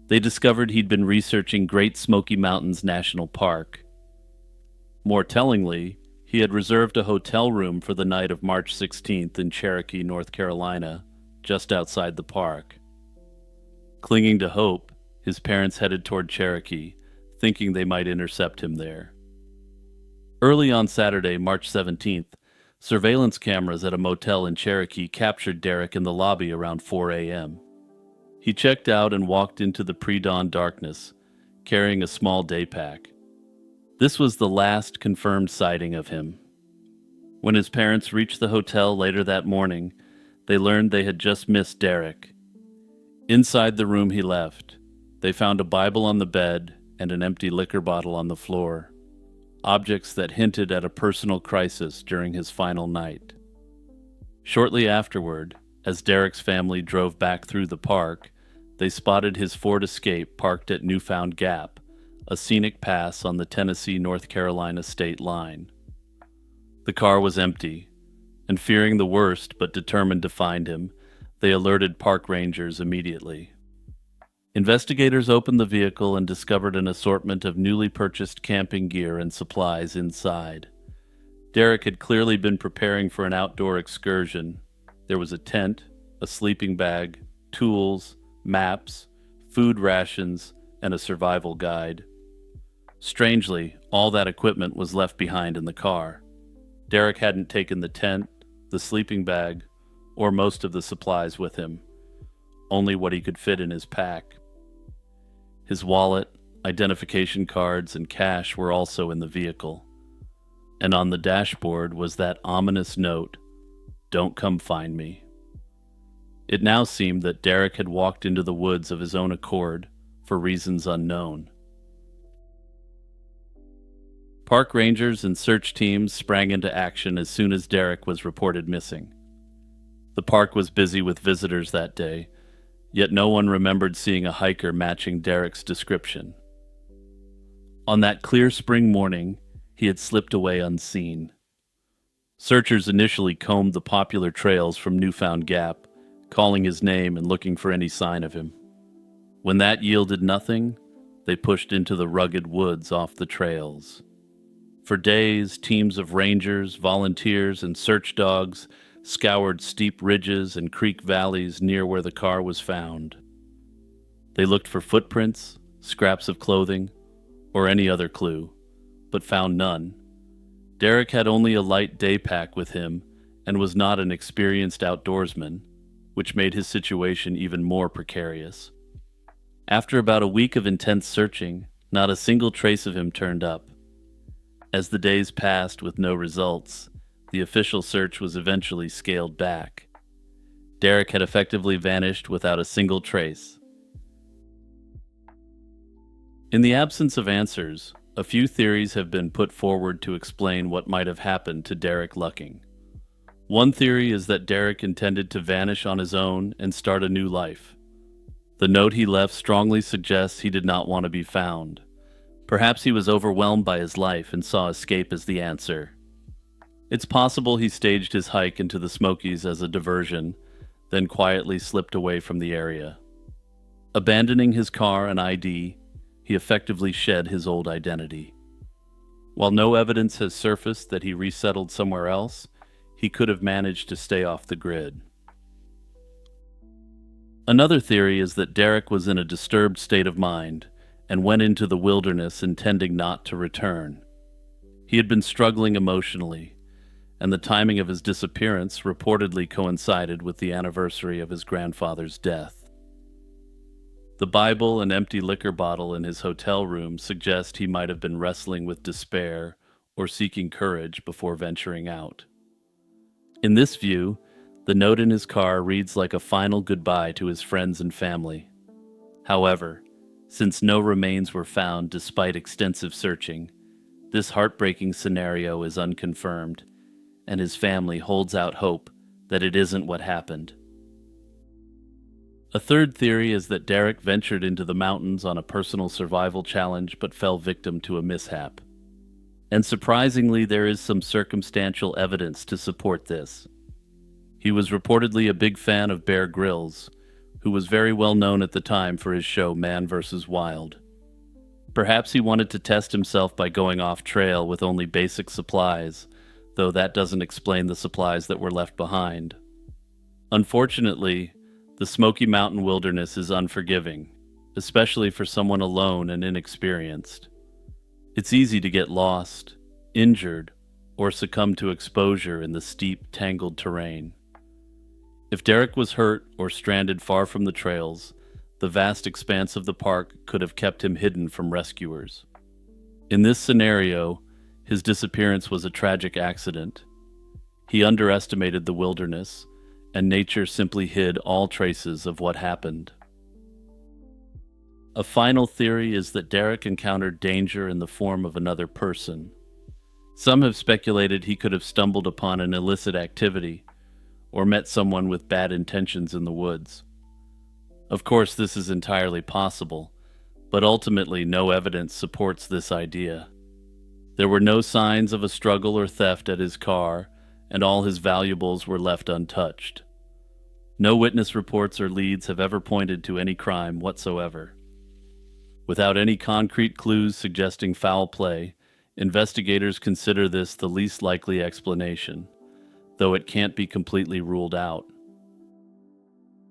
they discovered he'd been researching Great Smoky Mountains National Park. More tellingly, he had reserved a hotel room for the night of March 16th in Cherokee, North Carolina, just outside the park. Clinging to hope, his parents headed toward Cherokee, thinking they might intercept him there. Early on Saturday, March 17th, surveillance cameras at a motel in Cherokee captured Derek in the lobby around 4 a.m. He checked out and walked into the pre-dawn darkness, carrying a small day pack. This was the last confirmed sighting of him. When his parents reached the hotel later that morning, they learned they had just missed Derek. Inside the room he left, they found a Bible on the bed and an empty liquor bottle on the floor, objects that hinted at a personal crisis during his final night. Shortly afterward, as Derek's family drove back through the park, they spotted his Ford Escape parked at Newfound Gap, a scenic pass on the Tennessee-North Carolina state line. The car was empty, and fearing the worst but determined to find him, they alerted park rangers immediately. Investigators opened the vehicle and discovered an assortment of newly purchased camping gear and supplies inside. Derek had clearly been preparing for an outdoor excursion. There was a tent, a sleeping bag, tools, maps, food rations, and a survival guide. Strangely, all that equipment was left behind in the car. Derek hadn't taken the tent, the sleeping bag, or most of the supplies with him, only what he could fit in his pack. His wallet, identification cards, and cash were also in the vehicle. And on the dashboard was that ominous note, "Don't come find me." It now seemed that Derek had walked into the woods of his own accord, for reasons unknown. Park rangers and search teams sprang into action as soon as Derek was reported missing. The park was busy with visitors that day, yet no one remembered seeing a hiker matching Derek's description. On that clear spring morning, he had slipped away unseen. Searchers initially combed the popular trails from Newfound Gap, calling his name and looking for any sign of him. When that yielded nothing, they pushed into the rugged woods off the trails. For days, teams of rangers, volunteers, and search dogs scoured steep ridges and creek valleys near where the car was found. They looked for footprints, scraps of clothing, or any other clue, but found none. Derek had only a light day pack with him and was not an experienced outdoorsman, which made his situation even more precarious. After about a week of intense searching, not a single trace of him turned up. As the days passed with no results, the official search was eventually scaled back. Derek had effectively vanished without a single trace. In the absence of answers, a few theories have been put forward to explain what might have happened to Derek Lucking. One theory is that Derek intended to vanish on his own and start a new life. The note he left strongly suggests he did not want to be found. Perhaps he was overwhelmed by his life and saw escape as the answer. It's possible he staged his hike into the Smokies as a diversion, then quietly slipped away from the area. Abandoning his car and ID, he effectively shed his old identity. While no evidence has surfaced that he resettled somewhere else, he could have managed to stay off the grid. Another theory is that Derek was in a disturbed state of mind and went into the wilderness intending not to return. He had been struggling emotionally, and the timing of his disappearance reportedly coincided with the anniversary of his grandfather's death. The Bible and empty liquor bottle in his hotel room suggest he might have been wrestling with despair or seeking courage before venturing out. In this view, the note in his car reads like a final goodbye to his friends and family. However, since no remains were found despite extensive searching, this heartbreaking scenario is unconfirmed, and his family holds out hope that it isn't what happened. A third theory is that Derek ventured into the mountains on a personal survival challenge but fell victim to a mishap. And surprisingly, there is some circumstantial evidence to support this. He was reportedly a big fan of Bear Grylls, who was very well known at the time for his show Man vs. Wild. Perhaps he wanted to test himself by going off trail with only basic supplies, though that doesn't explain the supplies that were left behind. Unfortunately, the Smoky Mountain wilderness is unforgiving, especially for someone alone and inexperienced. It's easy to get lost, injured, or succumb to exposure in the steep, tangled terrain. If Derek was hurt or stranded far from the trails, the vast expanse of the park could have kept him hidden from rescuers. In this scenario, his disappearance was a tragic accident. He underestimated the wilderness, and nature simply hid all traces of what happened. A final theory is that Derek encountered danger in the form of another person. Some have speculated he could have stumbled upon an illicit activity, or met someone with bad intentions in the woods. Of course, this is entirely possible, but ultimately no evidence supports this idea. There were no signs of a struggle or theft at his car, and all his valuables were left untouched. No witness reports or leads have ever pointed to any crime whatsoever. Without any concrete clues suggesting foul play, investigators consider this the least likely explanation, though it can't be completely ruled out.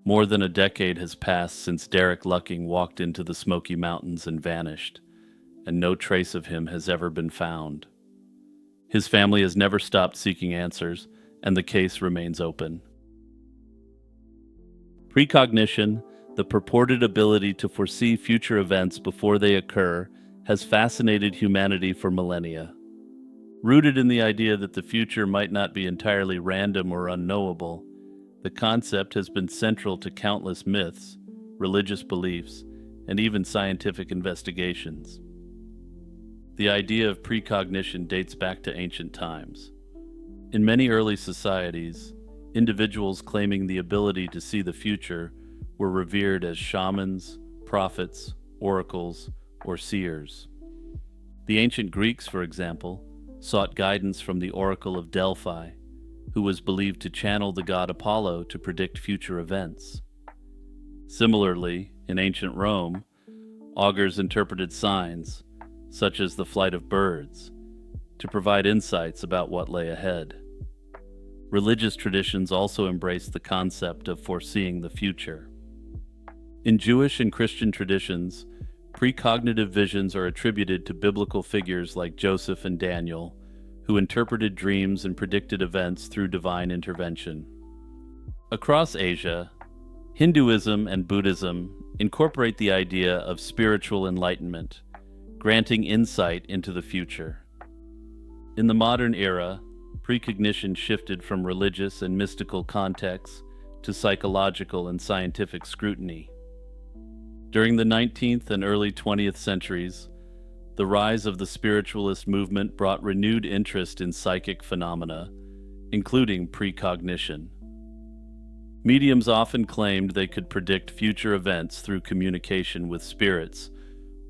More than a decade has passed since Derek Lucking walked into the Smoky Mountains and vanished, and no trace of him has ever been found. His family has never stopped seeking answers, and the case remains open. Precognition, the purported ability to foresee future events before they occur, has fascinated humanity for millennia. Rooted in the idea that the future might not be entirely random or unknowable, the concept has been central to countless myths, religious beliefs, and even scientific investigations. The idea of precognition dates back to ancient times. In many early societies, individuals claiming the ability to see the future were revered as shamans, prophets, oracles, or seers. The ancient Greeks, for example, sought guidance from the Oracle of Delphi, who was believed to channel the god Apollo to predict future events. Similarly, in ancient Rome, augurs interpreted signs, such as the flight of birds, to provide insights about what lay ahead. Religious traditions also embraced the concept of foreseeing the future. In Jewish and Christian traditions, precognitive visions are attributed to biblical figures like Joseph and Daniel, who interpreted dreams and predicted events through divine intervention. Across Asia, Hinduism and Buddhism incorporate the idea of spiritual enlightenment, granting insight into the future. In the modern era, precognition shifted from religious and mystical contexts to psychological and scientific scrutiny. During the 19th and early 20th centuries, the rise of the spiritualist movement brought renewed interest in psychic phenomena, including precognition. Mediums often claimed they could predict future events through communication with spirits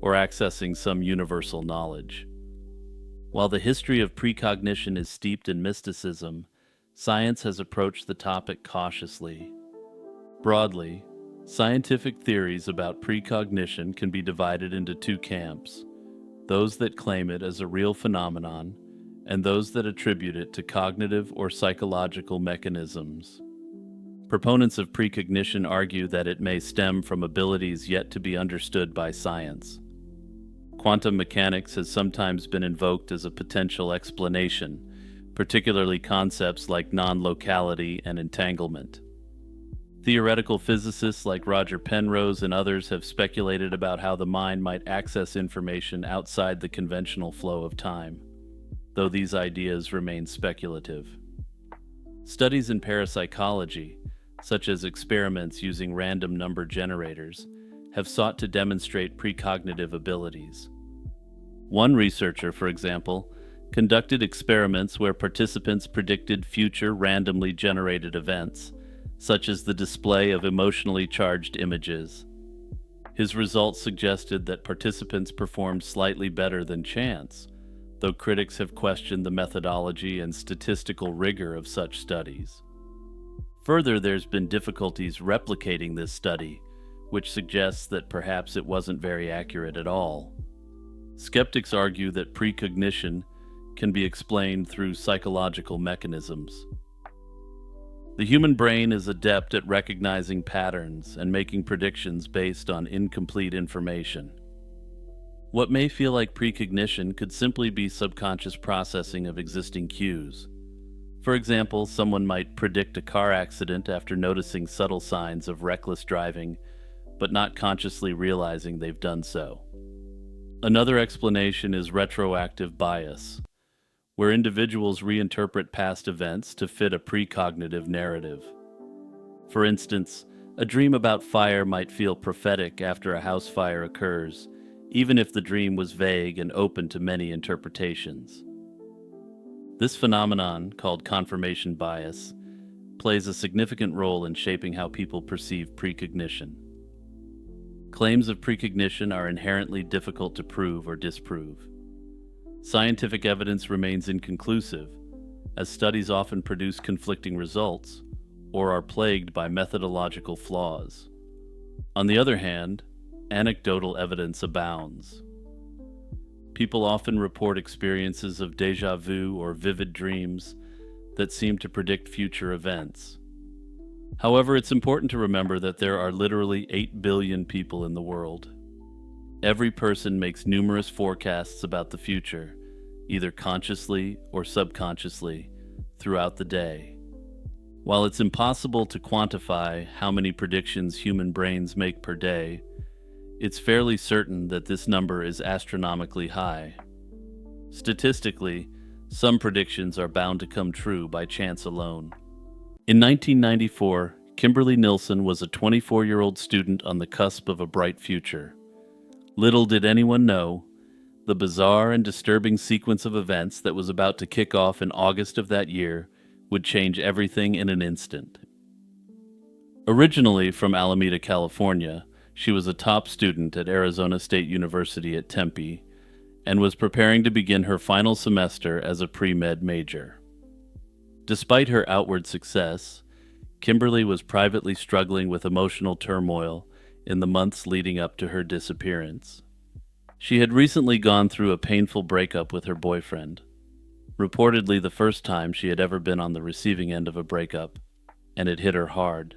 or accessing some universal knowledge. While the history of precognition is steeped in mysticism, science has approached the topic cautiously. Broadly, scientific theories about precognition can be divided into two camps: those that claim it as a real phenomenon and those that attribute it to cognitive or psychological mechanisms. Proponents of precognition argue that it may stem from abilities yet to be understood by science. Quantum mechanics has sometimes been invoked as a potential explanation, particularly concepts like non-locality and entanglement. Theoretical physicists like Roger Penrose and others have speculated about how the mind might access information outside the conventional flow of time, though these ideas remain speculative. Studies in parapsychology, such as experiments using random number generators, have sought to demonstrate precognitive abilities. One researcher, for example, conducted experiments where participants predicted future randomly generated events, such as the display of emotionally charged images. His results suggested that participants performed slightly better than chance, though critics have questioned the methodology and statistical rigor of such studies. Further, there's been difficulties replicating this study, which suggests that perhaps it wasn't very accurate at all. Skeptics argue that precognition can be explained through psychological mechanisms. The human brain is adept at recognizing patterns and making predictions based on incomplete information. What may feel like precognition could simply be subconscious processing of existing cues. For example, someone might predict a car accident after noticing subtle signs of reckless driving, but not consciously realizing they've done so. Another explanation is retroactive bias, where individuals reinterpret past events to fit a precognitive narrative. For instance, a dream about fire might feel prophetic after a house fire occurs, even if the dream was vague and open to many interpretations. This phenomenon, called confirmation bias, plays a significant role in shaping how people perceive precognition. Claims of precognition are inherently difficult to prove or disprove. Scientific evidence remains inconclusive, as studies often produce conflicting results or are plagued by methodological flaws. On the other hand, anecdotal evidence abounds. People often report experiences of déjà vu or vivid dreams that seem to predict future events. However, it's important to remember that there are literally 8 billion people in the world. Every person makes numerous forecasts about the future, either consciously or subconsciously, throughout the day. While it's impossible to quantify how many predictions human brains make per day, it's fairly certain that this number is astronomically high. Statistically, some predictions are bound to come true by chance alone. In 1994, Kimberly Nilsson was a 24-year-old student on the cusp of a bright future. Little did anyone know, the bizarre and disturbing sequence of events that was about to kick off in August of that year would change everything in an instant. Originally from Alameda, California, she was a top student at Arizona State University at Tempe and was preparing to begin her final semester as a pre-med major. Despite her outward success, Kimberly was privately struggling with emotional turmoil in the months leading up to her disappearance. She had recently gone through a painful breakup with her boyfriend, reportedly the first time she had ever been on the receiving end of a breakup, and it hit her hard.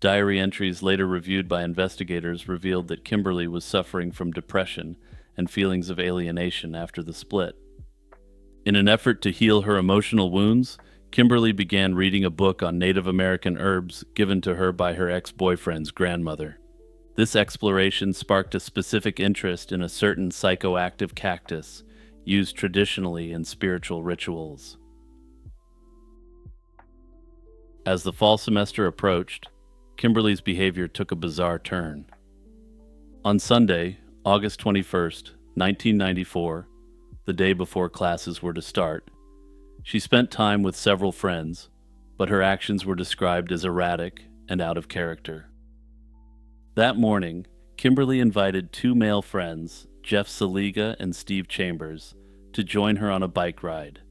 Diary entries later reviewed by investigators revealed that Kimberly was suffering from depression and feelings of alienation after the split. In an effort to heal her emotional wounds, Kimberly began reading a book on Native American herbs given to her by her ex-boyfriend's grandmother. This exploration sparked a specific interest in a certain psychoactive cactus used traditionally in spiritual rituals. As the fall semester approached, Kimberly's behavior took a bizarre turn. On Sunday, August 21st, 1994, the day before classes were to start, she spent time with several friends, but her actions were described as erratic and out of character. That morning, Kimberly invited two male friends, Jeff Saliga and Steve Chambers, to join her on a bike ride.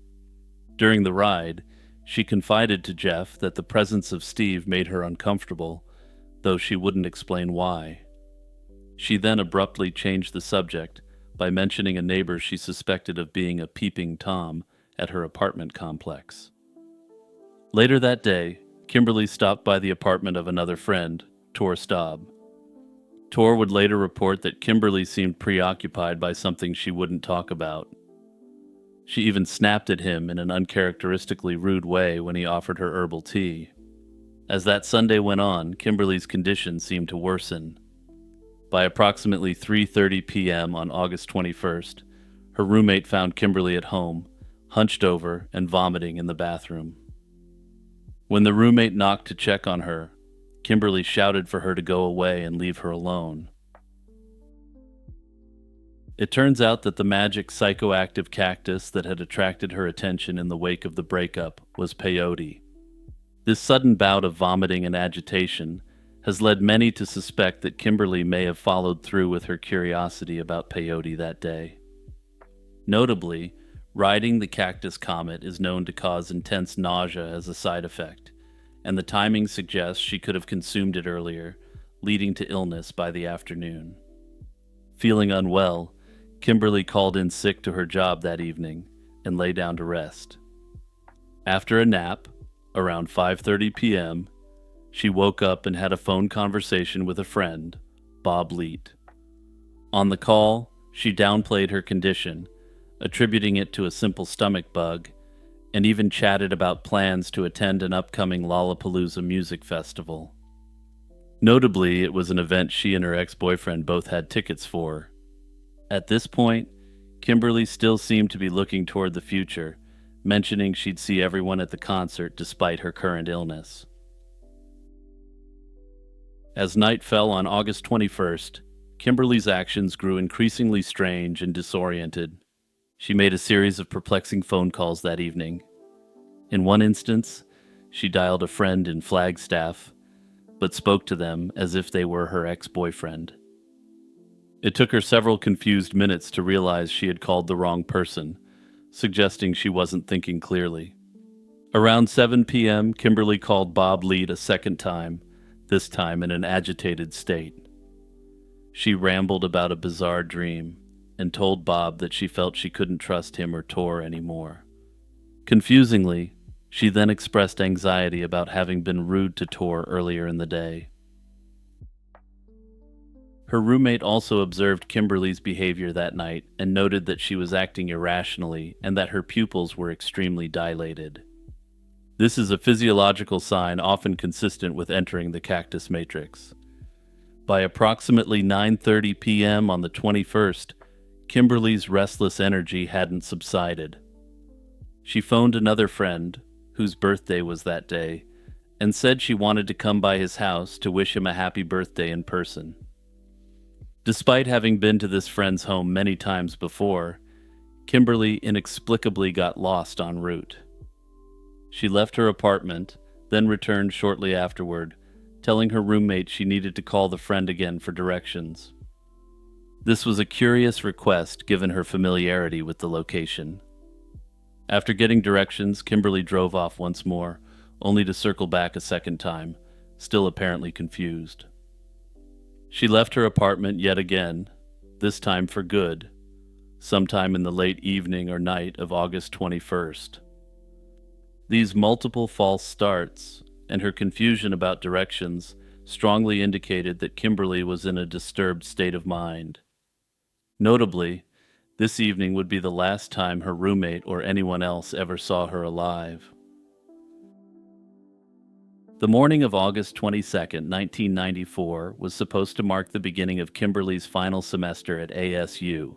During the ride, she confided to Jeff that the presence of Steve made her uncomfortable, though she wouldn't explain why. She then abruptly changed the subject by mentioning a neighbor she suspected of being a peeping Tom at her apartment complex. Later that day, Kimberly stopped by the apartment of another friend, Tor Staub. Tor would later report that Kimberly seemed preoccupied by something she wouldn't talk about. She even snapped at him in an uncharacteristically rude way when he offered her herbal tea. As that Sunday went on, Kimberly's condition seemed to worsen. By approximately 3:30 p.m. on August 21st, her roommate found Kimberly at home, hunched over and vomiting in the bathroom. When the roommate knocked to check on her, Kimberly shouted for her to go away and leave her alone. It turns out that the magic psychoactive cactus that had attracted her attention in the wake of the breakup was peyote. This sudden bout of vomiting and agitation has led many to suspect that Kimberly may have followed through with her curiosity about peyote that day. Notably, riding the cactus comet is known to cause intense nausea as a side effect, and the timing suggests she could have consumed it earlier, leading to illness by the afternoon. Feeling unwell, Kimberly called in sick to her job that evening and lay down to rest. After a nap, around 5:30 p.m., she woke up and had a phone conversation with a friend, Bob Leet. On the call, she downplayed her condition, attributing it to a simple stomach bug, and even chatted about plans to attend an upcoming Lollapalooza music festival. Notably, it was an event she and her ex-boyfriend both had tickets for. At this point, Kimberly still seemed to be looking toward the future, mentioning she'd see everyone at the concert despite her current illness. As night fell on August 21st, Kimberly's actions grew increasingly strange and disoriented. She made a series of perplexing phone calls that evening. In one instance, she dialed a friend in Flagstaff, but spoke to them as if they were her ex-boyfriend. It took her several confused minutes to realize she had called the wrong person, suggesting she wasn't thinking clearly. Around 7 p.m., Kimberly called Bob Leet a second time, this time in an agitated state. She rambled about a bizarre dream and told Bob that she felt she couldn't trust him or Tor anymore. Confusingly, she then expressed anxiety about having been rude to Tor earlier in the day. Her roommate also observed Kimberly's behavior that night and noted that she was acting irrationally and that her pupils were extremely dilated. This is a physiological sign often consistent with entering the cactus matrix. By approximately 9:30 p.m. on the 21st, Kimberly's restless energy hadn't subsided. She phoned another friend, whose birthday was that day, and said she wanted to come by his house to wish him a happy birthday in person. Despite having been to this friend's home many times before, Kimberly inexplicably got lost en route. She left her apartment, then returned shortly afterward, telling her roommate she needed to call the friend again for directions. This was a curious request given her familiarity with the location. After getting directions, Kimberly drove off once more, only to circle back a second time, still apparently confused. She left her apartment yet again, this time for good, sometime in the late evening or night of August 21st. These multiple false starts and her confusion about directions strongly indicated that Kimberly was in a disturbed state of mind. Notably, This evening would be the last time her roommate or anyone else ever saw her alive. The morning of August 22nd, 1994, was supposed to mark the beginning of Kimberly's final semester at ASU,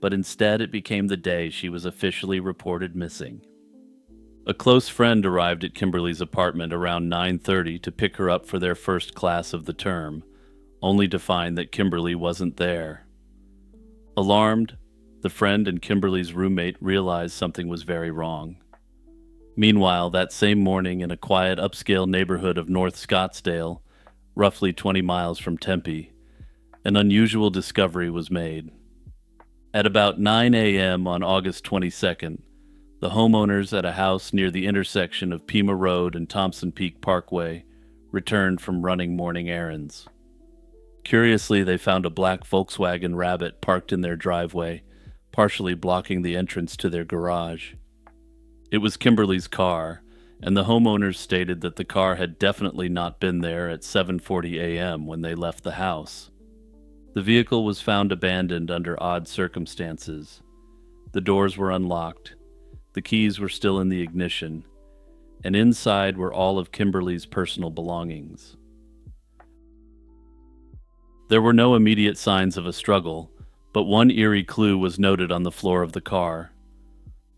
but instead it became the day she was officially reported missing. A close friend arrived at Kimberly's apartment around 9:30 to pick her up for their first class of the term, only to find that Kimberly wasn't there. Alarmed, the friend and Kimberly's roommate realized something was very wrong. Meanwhile, that same morning in a quiet upscale neighborhood of North Scottsdale, roughly 20 miles from Tempe, an unusual discovery was made. At about 9 a.m. on August 22nd, the homeowners at a house near the intersection of Pima Road and Thompson Peak Parkway returned from running morning errands. Curiously, they found a black Volkswagen Rabbit parked in their driveway, partially blocking the entrance to their garage. It was Kimberly's car, and the homeowners stated that the car had definitely not been there at 7:40 a.m. when they left the house. The vehicle was found abandoned under odd circumstances. The doors were unlocked, the keys were still in the ignition, and inside were all of Kimberly's personal belongings. There were no immediate signs of a struggle, but one eerie clue was noted on the floor of the car.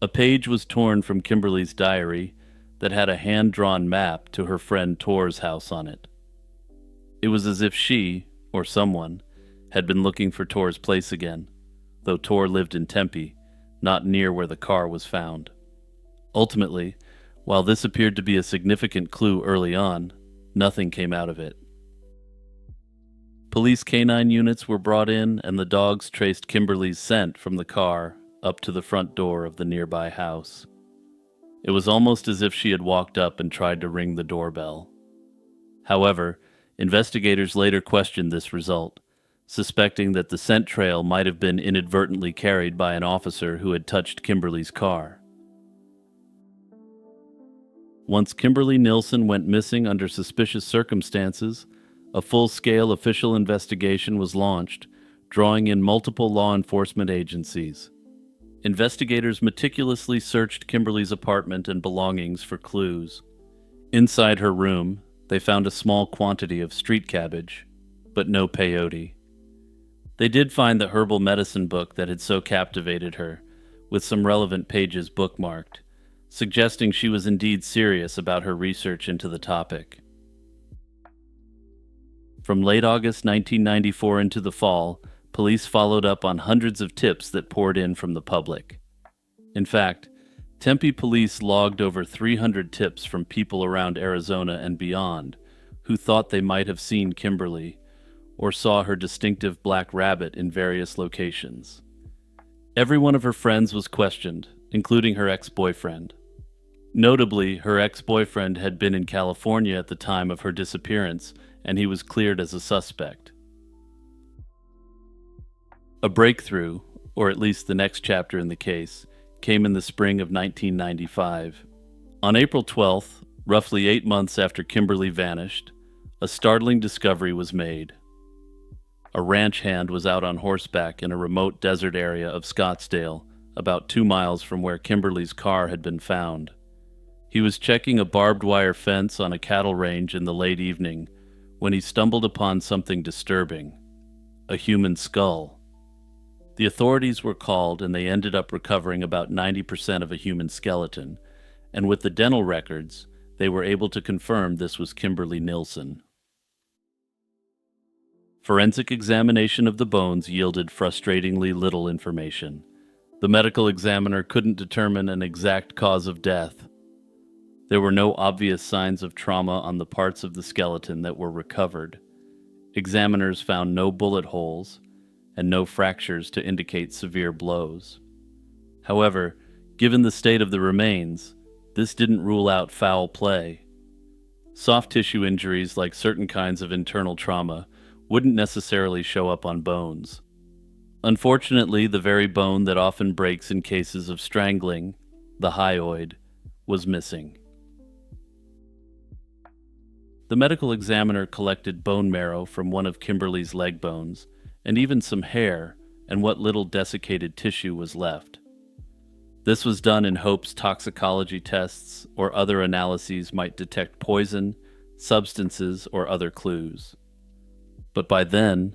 A page was torn from Kimberly's diary that had a hand-drawn map to her friend Tor's house on it. It was as if she, or someone, had been looking for Tor's place again, though Tor lived in Tempe, not near where the car was found. Ultimately, while this appeared to be a significant clue early on, nothing came out of it. Police canine units were brought in, and the dogs traced Kimberly's scent from the car up to the front door of the nearby house. It was almost as if she had walked up and tried to ring the doorbell. However, investigators later questioned this result, suspecting that the scent trail might have been inadvertently carried by an officer who had touched Kimberly's car. Once Kimberly Nilsson went missing under suspicious circumstances, a full-scale official investigation was launched, drawing in multiple law enforcement agencies. Investigators meticulously searched Kimberly's apartment and belongings for clues. Inside her room, they found a small quantity of street cabbage, but no peyote. They did find the herbal medicine book that had so captivated her, with some relevant pages bookmarked, suggesting she was indeed serious about her research into the topic. From late August 1994 into the fall, police followed up on hundreds of tips that poured in from the public. In fact, Tempe police logged over 300 tips from people around Arizona and beyond who thought they might have seen Kimberly or saw her distinctive black rabbit in various locations. Every one of her friends was questioned, including her ex-boyfriend. Notably, her ex-boyfriend had been in California at the time of her disappearance, and he was cleared as a suspect. A breakthrough, or at least the next chapter in the case, came in the spring of 1995. On April 12th, roughly 8 months after Kimberly vanished, a startling discovery was made. A ranch hand was out on horseback in a remote desert area of Scottsdale, about 2 miles from where Kimberly's car had been found. He was checking a barbed wire fence on a cattle range in the late evening when he stumbled upon something disturbing: a human skull. The authorities were called, and they ended up recovering about 90% of a human skeleton, and with the dental records, they were able to confirm this was Kimberly Nilsson. Forensic examination of the bones yielded frustratingly little information. The medical examiner couldn't determine an exact cause of death. There were no obvious signs of trauma on the parts of the skeleton that were recovered. Examiners found no bullet holes and no fractures to indicate severe blows. However, given the state of the remains, this didn't rule out foul play. Soft tissue injuries, like certain kinds of internal trauma, wouldn't necessarily show up on bones. Unfortunately, the very bone that often breaks in cases of strangling, the hyoid, was missing. The medical examiner collected bone marrow from one of Kimberly's leg bones, and even some hair, and what little desiccated tissue was left. This was done in hopes toxicology tests or other analyses might detect poison, substances, or other clues. But by then,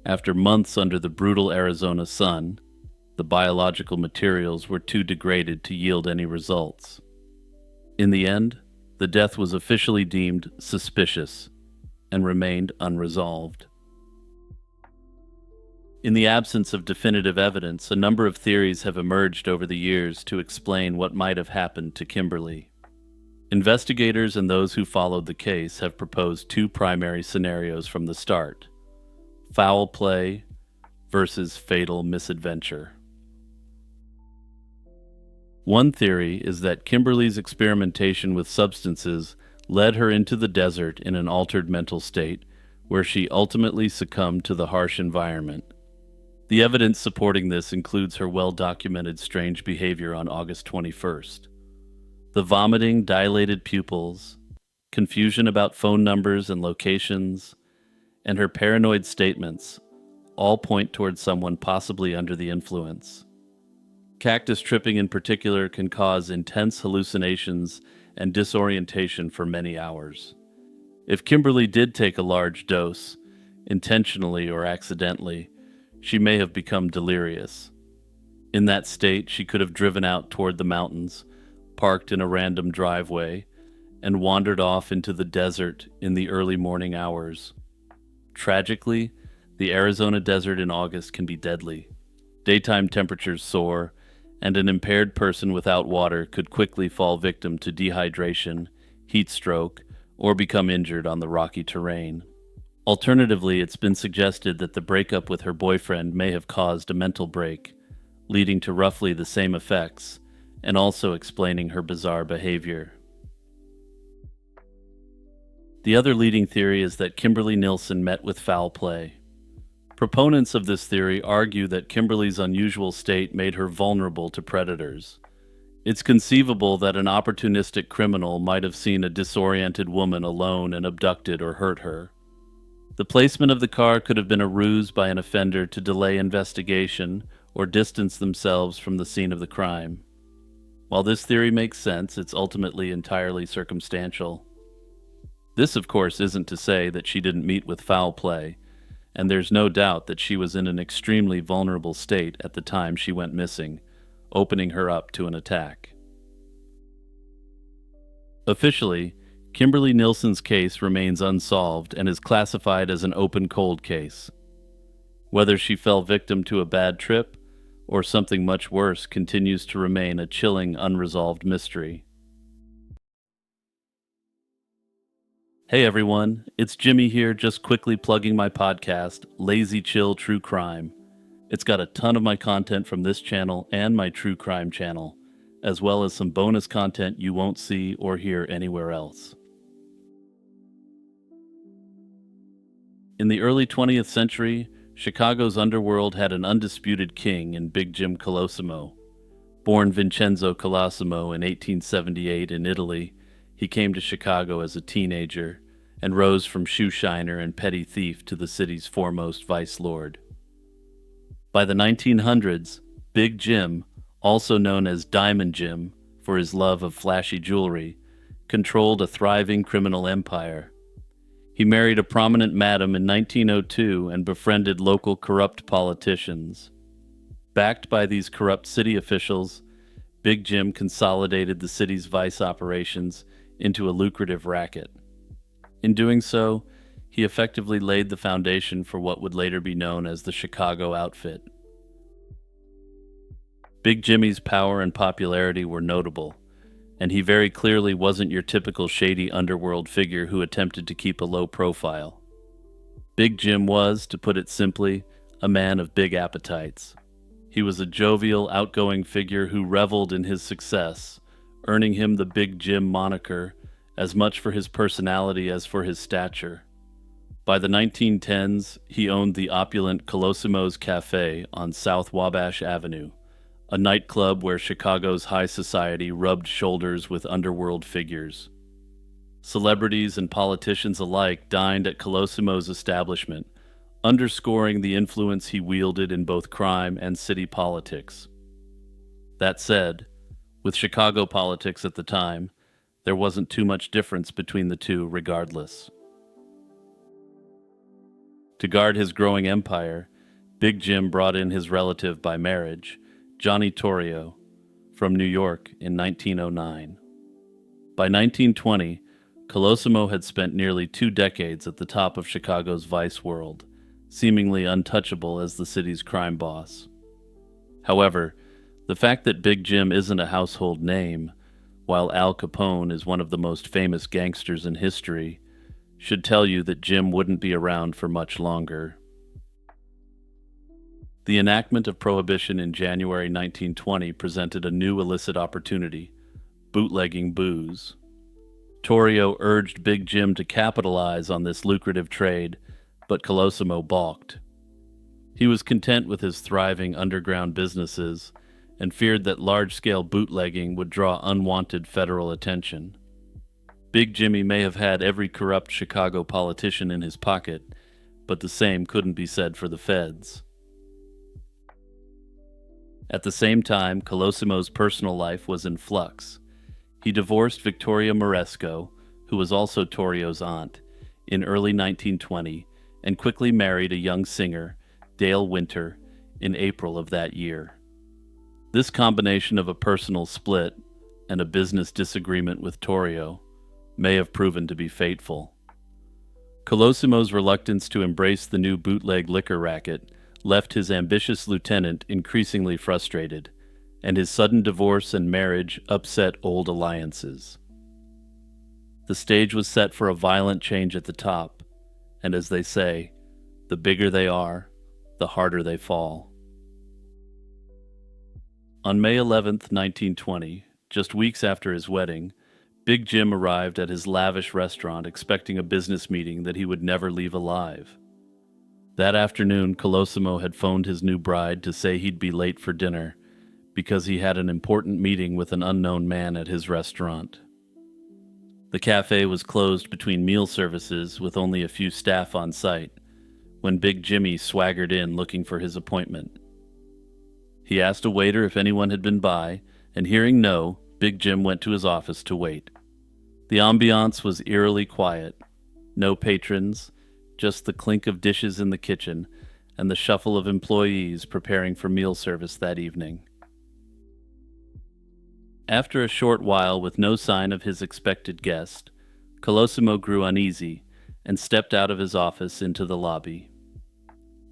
after months under the brutal Arizona sun, the biological materials were too degraded to yield any results. In the end, the death was officially deemed suspicious and remained unresolved. In the absence of definitive evidence, a number of theories have emerged over the years to explain what might have happened to Kimberly. Investigators and those who followed the case have proposed two primary scenarios from the start: foul play versus fatal misadventure. One theory is that Kimberly's experimentation with substances led her into the desert in an altered mental state, where she ultimately succumbed to the harsh environment. The evidence supporting this includes her well-documented strange behavior on August 21st. The vomiting, dilated pupils, confusion about phone numbers and locations, and her paranoid statements all point towards someone possibly under the influence. Cactus tripping in particular can cause intense hallucinations and disorientation for many hours. If Kimberly did take a large dose, intentionally or accidentally, she may have become delirious. In that state, she could have driven out toward the mountains, parked in a random driveway, and wandered off into the desert in the early morning hours. Tragically, the Arizona desert in August can be deadly. Daytime temperatures soar, and an impaired person without water could quickly fall victim to dehydration, heat stroke, or become injured on the rocky terrain. Alternatively, it's been suggested that the breakup with her boyfriend may have caused a mental break, leading to roughly the same effects, and also explaining her bizarre behavior. The other leading theory is that Kimberly Nilsson met with foul play. Proponents of this theory argue that Kimberly's unusual state made her vulnerable to predators. It's conceivable that an opportunistic criminal might have seen a disoriented woman alone and abducted or hurt her. The placement of the car could have been a ruse by an offender to delay investigation or distance themselves from the scene of the crime. While this theory makes sense, it's ultimately entirely circumstantial. This, of course, isn't to say that she didn't meet with foul play, and there's no doubt that she was in an extremely vulnerable state at the time she went missing, opening her up to an attack. Officially, Kimberly Nilsson's case remains unsolved and is classified as an open cold case. Whether she fell victim to a bad trip or something much worse continues to remain a chilling, unresolved mystery. Hey everyone, it's Jimmy here, just quickly plugging my podcast, Lazy Chill True Crime. It's got a ton of my content from this channel and my True Crime channel, as well as some bonus content you won't see or hear anywhere else. In the early 20th century, Chicago's underworld had an undisputed king in Big Jim Colosimo. Born Vincenzo Colosimo in 1878 in Italy, he came to Chicago as a teenager and rose from shoe shiner and petty thief to the city's foremost vice lord. By the 1900s, Big Jim, also known as Diamond Jim for his love of flashy jewelry, controlled a thriving criminal empire. He married a prominent madam in 1902 and befriended local corrupt politicians. Backed by these corrupt city officials, Big Jim consolidated the city's vice operations into a lucrative racket. In doing so, he effectively laid the foundation for what would later be known as the Chicago Outfit. Big Jimmy's power and popularity were notable, and he very clearly wasn't your typical shady underworld figure who attempted to keep a low profile. Big Jim was, to put it simply, a man of big appetites. He was a jovial, outgoing figure who reveled in his success, earning him the Big Jim moniker as much for his personality as for his stature. By the 1910s, he owned the opulent Colosimo's Cafe on South Wabash Avenue, a nightclub where Chicago's high society rubbed shoulders with underworld figures. Celebrities and politicians alike dined at Colosimo's establishment, underscoring the influence he wielded in both crime and city politics. That said, with Chicago politics at the time, there wasn't too much difference between the two regardless. To guard his growing empire, Big Jim brought in his relative by marriage, Johnny Torrio, from New York in 1909. By 1920, Colosimo had spent nearly 2 decades at the top of Chicago's vice world, seemingly untouchable as the city's crime boss. However, the fact that Big Jim isn't a household name, while Al Capone is one of the most famous gangsters in history, should tell you that Jim wouldn't be around for much longer. The enactment of Prohibition in January 1920 presented a new illicit opportunity: bootlegging booze. Torrio urged Big Jim to capitalize on this lucrative trade, but Colosimo balked. He was content with his thriving underground businesses and feared that large-scale bootlegging would draw unwanted federal attention. Big Jimmy may have had every corrupt Chicago politician in his pocket, but the same couldn't be said for the feds. At the same time, Colosimo's personal life was in flux. He divorced Victoria Moresco, who was also Torrio's aunt, in early 1920, and quickly married a young singer, Dale Winter, in April of that year. This combination of a personal split and a business disagreement with Torrio may have proven to be fateful. Colosimo's reluctance to embrace the new bootleg liquor racket left his ambitious lieutenant increasingly frustrated, and his sudden divorce and marriage upset old alliances. The stage was set for a violent change at the top, and as they say, the bigger they are, the harder they fall. On May 11th, 1920, just weeks after his wedding, Big Jim arrived at his lavish restaurant expecting a business meeting that he would never leave alive. That afternoon, Colosimo had phoned his new bride to say he'd be late for dinner because he had an important meeting with an unknown man at his restaurant. The cafe was closed between meal services with only a few staff on site when Big Jimmy swaggered in looking for his appointment. He asked a waiter if anyone had been by, and hearing no, Big Jim went to his office to wait. The ambiance was eerily quiet. No patrons, just the clink of dishes in the kitchen and the shuffle of employees preparing for meal service that evening. After a short while with no sign of his expected guest, Colosimo grew uneasy and stepped out of his office into the lobby.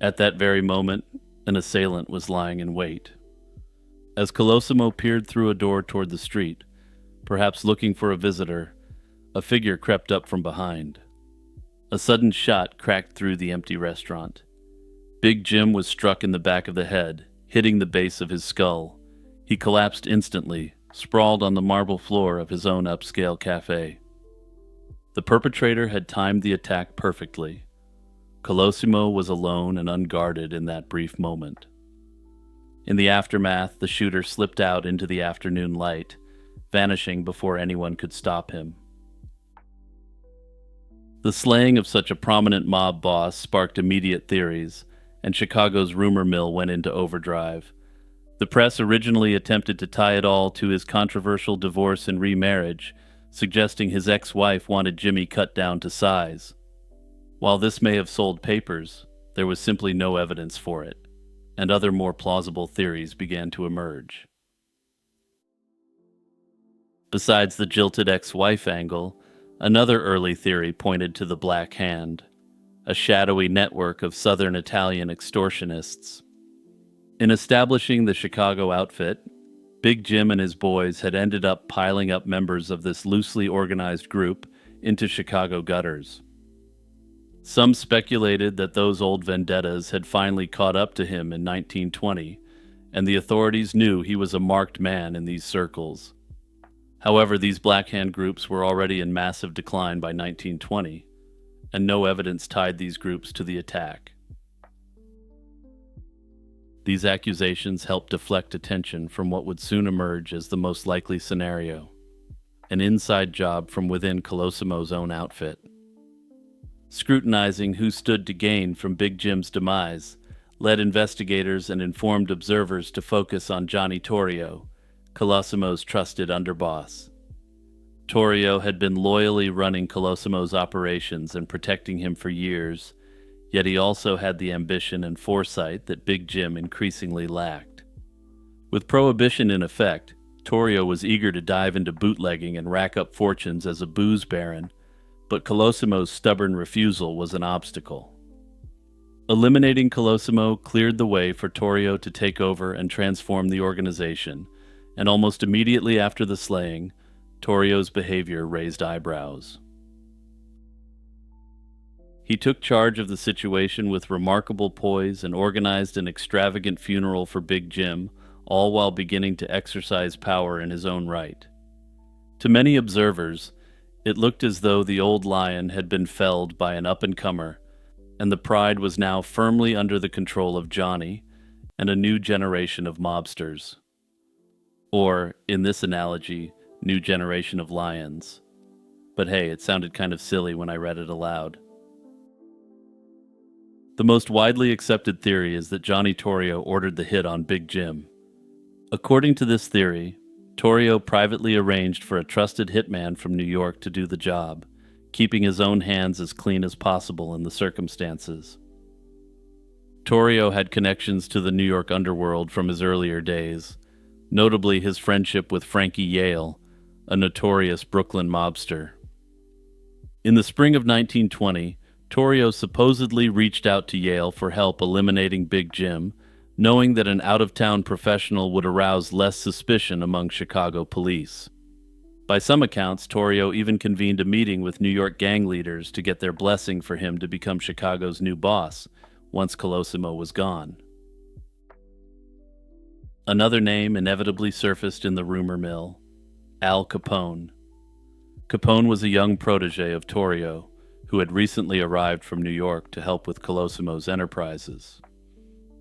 At that very moment, an assailant was lying in wait. As Colosimo peered through a door toward the street, perhaps looking for a visitor, a figure crept up from behind. A sudden shot cracked through the empty restaurant. Big Jim was struck in the back of the head, hitting the base of his skull. He collapsed instantly, sprawled on the marble floor of his own upscale cafe. The perpetrator had timed the attack perfectly. Colosimo was alone and unguarded in that brief moment. In the aftermath, the shooter slipped out into the afternoon light, vanishing before anyone could stop him. The slaying of such a prominent mob boss sparked immediate theories, and Chicago's rumor mill went into overdrive. The press originally attempted to tie it all to his controversial divorce and remarriage, suggesting his ex-wife wanted Jimmy cut down to size. While this may have sold papers, there was simply no evidence for it, and other more plausible theories began to emerge. Besides the jilted ex-wife angle, another early theory pointed to the Black Hand, a shadowy network of Southern Italian extortionists. In establishing the Chicago outfit, Big Jim and his boys had ended up piling up members of this loosely organized group into Chicago gutters. Some speculated that those old vendettas had finally caught up to him in 1920, and the authorities knew he was a marked man in these circles. However, these Black Hand groups were already in massive decline by 1920, and no evidence tied these groups to the attack. These accusations helped deflect attention from what would soon emerge as the most likely scenario: an inside job from within Colosimo's own outfit. Scrutinizing who stood to gain from Big Jim's demise led investigators and informed observers to focus on Johnny Torrio, Colosimo's trusted underboss. Torrio had been loyally running Colosimo's operations and protecting him for years, yet he also had the ambition and foresight that Big Jim increasingly lacked. With prohibition in effect, Torrio was eager to dive into bootlegging and rack up fortunes as a booze baron, but Colosimo's stubborn refusal was an obstacle. Eliminating Colosimo cleared the way for Torrio to take over and transform the organization, and almost immediately after the slaying, Torrio's behavior raised eyebrows. He took charge of the situation with remarkable poise and organized an extravagant funeral for Big Jim, all while beginning to exercise power in his own right. To many observers, it looked as though the old lion had been felled by an up-and-comer, and the pride was now firmly under the control of Johnny and a new generation of mobsters. Or, in this analogy, new generation of lions. But hey, it sounded kind of silly when I read it aloud. The most widely accepted theory is that Johnny Torrio ordered the hit on Big Jim. According to this theory, Torrio privately arranged for a trusted hitman from New York to do the job, keeping his own hands as clean as possible in the circumstances. Torrio had connections to the New York underworld from his earlier days, notably his friendship with Frankie Yale, a notorious Brooklyn mobster. In the spring of 1920, Torrio supposedly reached out to Yale for help eliminating Big Jim, knowing that an out-of-town professional would arouse less suspicion among Chicago police. By some accounts, Torrio even convened a meeting with New York gang leaders to get their blessing for him to become Chicago's new boss, once Colosimo was gone. Another name inevitably surfaced in the rumor mill: Al Capone. Capone was a young protege of Torrio, who had recently arrived from New York to help with Colosimo's enterprises.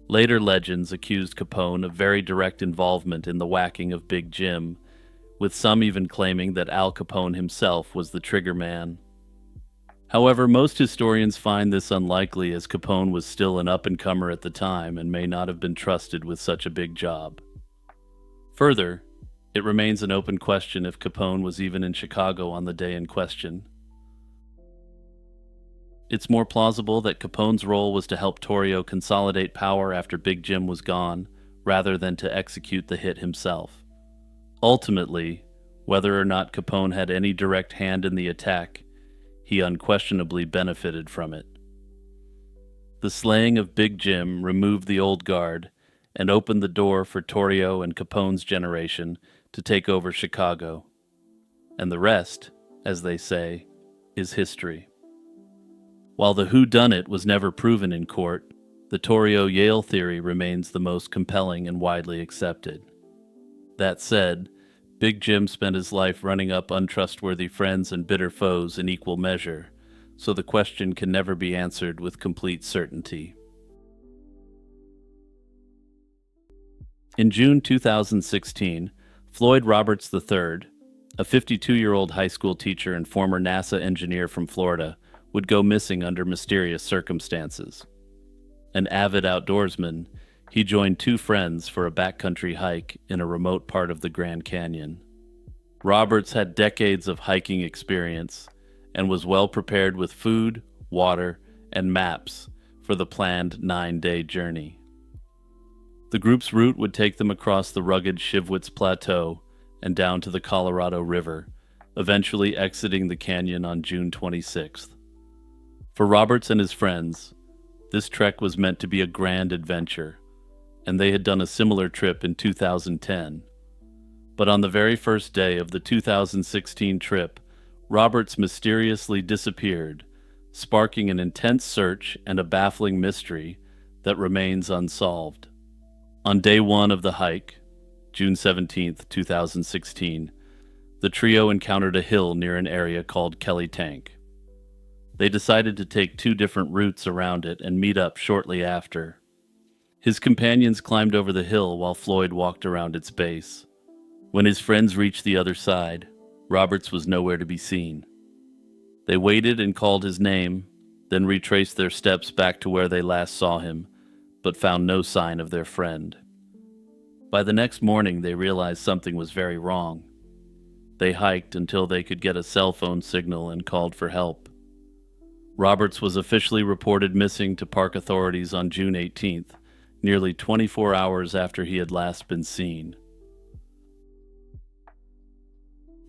Later legends accused Capone of very direct involvement in the whacking of Big Jim, with some even claiming that Al Capone himself was the triggerman. However, most historians find this unlikely, as Capone was still an up-and-comer at the time and may not have been trusted with such a big job. Further, it remains an open question if Capone was even in Chicago on the day in question. It's more plausible that Capone's role was to help Torrio consolidate power after Big Jim was gone, rather than to execute the hit himself. Ultimately, whether or not Capone had any direct hand in the attack, he unquestionably benefited from it. The slaying of Big Jim removed the old guard and opened the door for Torrio and Capone's generation to take over Chicago. And the rest, as they say, is history. While the whodunit was never proven in court, the Torrio-Yale theory remains the most compelling and widely accepted. That said, Big Jim spent his life running up untrustworthy friends and bitter foes in equal measure, so the question can never be answered with complete certainty. In June 2016, Floyd Roberts III, a 52-year-old high school teacher and former NASA engineer from Florida, would go missing under mysterious circumstances. An avid outdoorsman, he joined two friends for a backcountry hike in a remote part of the Grand Canyon. Roberts had decades of hiking experience and was well prepared with food, water, and maps for the planned 9-day journey. The group's route would take them across the rugged Shivwitz Plateau and down to the Colorado River, eventually exiting the canyon on June 26th. For Roberts and his friends, this trek was meant to be a grand adventure, and they had done a similar trip in 2010. But on the very first day of the 2016 trip, Roberts mysteriously disappeared, sparking an intense search and a baffling mystery that remains unsolved. On day one of the hike, June 17, 2016, the trio encountered a hill near an area called Kelly Tank. They decided to take two different routes around it and meet up shortly after. His companions climbed over the hill while Floyd walked around its base. When his friends reached the other side, Roberts was nowhere to be seen. They waited and called his name, then retraced their steps back to where they last saw him, but found no sign of their friend. By the next morning, they realized something was very wrong. They hiked until they could get a cell phone signal and called for help. Roberts was officially reported missing to park authorities on June 18th, nearly 24 hours after he had last been seen.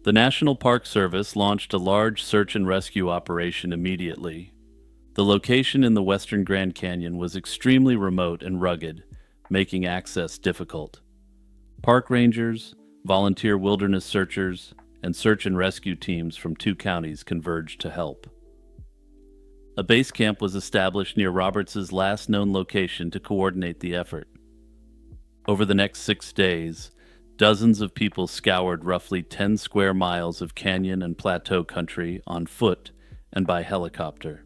The National Park Service launched a large search and rescue operation immediately. The location in the western Grand Canyon was extremely remote and rugged, making access difficult. Park rangers, volunteer wilderness searchers, and search and rescue teams from 2 counties converged to help. A base camp was established near Roberts's last known location to coordinate the effort. Over the next 6 days, dozens of people scoured roughly 10 square miles of canyon and plateau country on foot and by helicopter.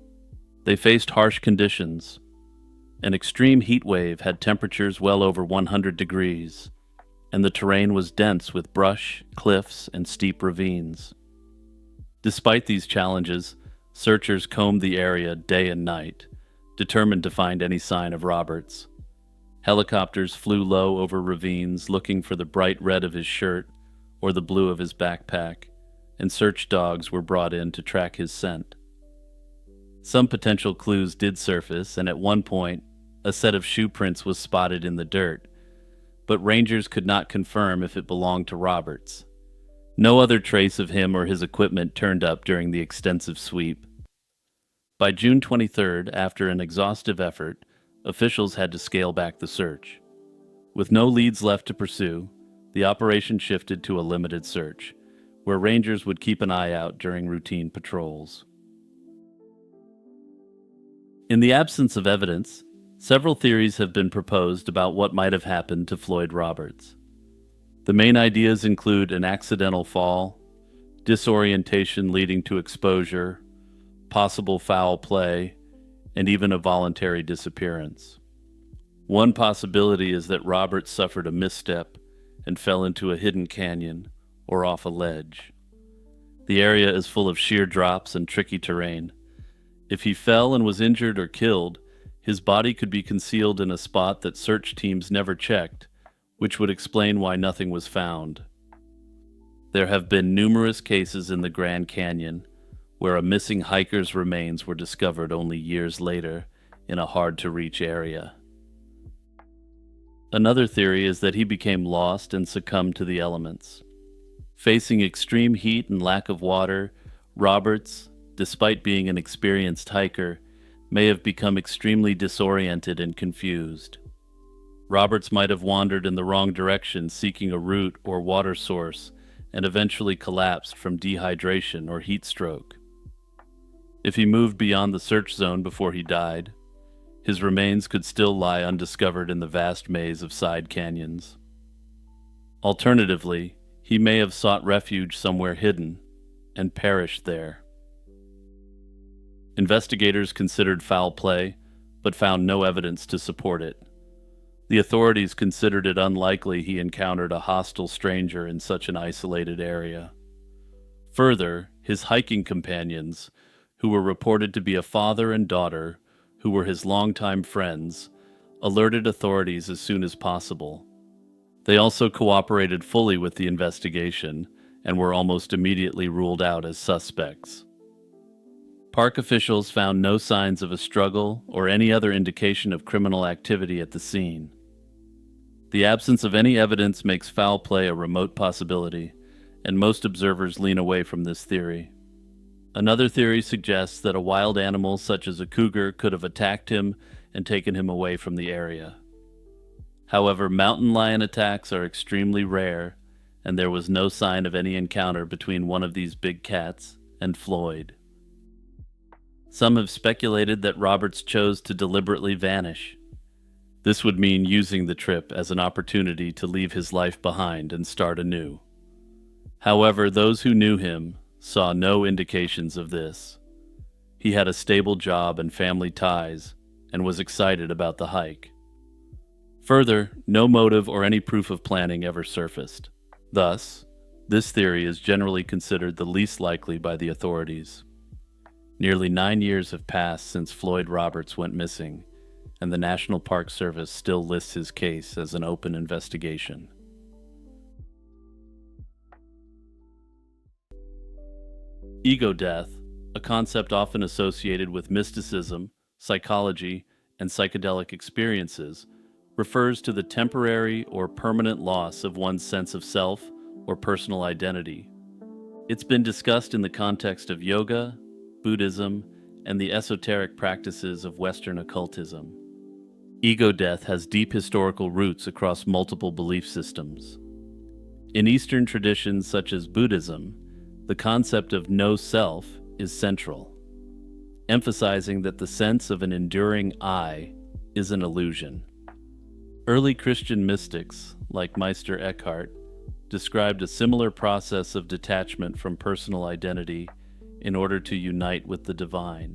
They faced harsh conditions. An extreme heat wave had temperatures well over 100 degrees, and the terrain was dense with brush, cliffs, and steep ravines. Despite these challenges, searchers combed the area day and night, determined to find any sign of Roberts. Helicopters flew low over ravines, looking for the bright red of his shirt or the blue of his backpack, and search dogs were brought in to track his scent. Some potential clues did surface, and at one point, a set of shoe prints was spotted in the dirt, but rangers could not confirm if it belonged to Roberts. No other trace of him or his equipment turned up during the extensive sweep. By June 23rd, after an exhaustive effort, officials had to scale back the search. With no leads left to pursue, the operation shifted to a limited search, where rangers would keep an eye out during routine patrols. In the absence of evidence, several theories have been proposed about what might have happened to Floyd Roberts. The main ideas include an accidental fall, disorientation leading to exposure, possible foul play, and even a voluntary disappearance. One possibility is that Roberts suffered a misstep and fell into a hidden canyon or off a ledge. The area is full of sheer drops and tricky terrain. If he fell and was injured or killed, his body could be concealed in a spot that search teams never checked, which would explain why nothing was found. There have been numerous cases in the Grand Canyon where a missing hiker's remains were discovered only years later in a hard-to-reach area. Another theory is that he became lost and succumbed to the elements. Facing extreme heat and lack of water, Roberts, despite being an experienced hiker, may have become extremely disoriented and confused. Roberts might have wandered in the wrong direction seeking a route or water source and eventually collapsed from dehydration or heat stroke. If he moved beyond the search zone before he died, his remains could still lie undiscovered in the vast maze of side canyons. Alternatively, he may have sought refuge somewhere hidden and perished there. Investigators considered foul play, but found no evidence to support it. The authorities considered it unlikely he encountered a hostile stranger in such an isolated area. Further, his hiking companions, who were reported to be a father and daughter who were his longtime friends, alerted authorities as soon as possible. They also cooperated fully with the investigation and were almost immediately ruled out as suspects. Park officials found no signs of a struggle or any other indication of criminal activity at the scene. The absence of any evidence makes foul play a remote possibility, and most observers lean away from this theory. Another theory suggests that a wild animal such as a cougar could have attacked him and taken him away from the area. However, mountain lion attacks are extremely rare, and there was no sign of any encounter between one of these big cats and Floyd. Some have speculated that Roberts chose to deliberately vanish. This would mean using the trip as an opportunity to leave his life behind and start anew. However, those who knew him saw no indications of this. He had a stable job and family ties and was excited about the hike. Further, no motive or any proof of planning ever surfaced. Thus, this theory is generally considered the least likely by the authorities. Nearly 9 years have passed since Floyd Roberts went missing, and the National Park Service still lists his case as an open investigation. Ego death, a concept often associated with mysticism, psychology, and psychedelic experiences, refers to the temporary or permanent loss of one's sense of self or personal identity. It's been discussed in the context of yoga, Buddhism, and the esoteric practices of Western occultism. Ego death has deep historical roots across multiple belief systems. In Eastern traditions such as Buddhism, the concept of no self is central, emphasizing that the sense of an enduring I is an illusion. Early Christian mystics, like Meister Eckhart, described a similar process of detachment from personal identity in order to unite with the divine.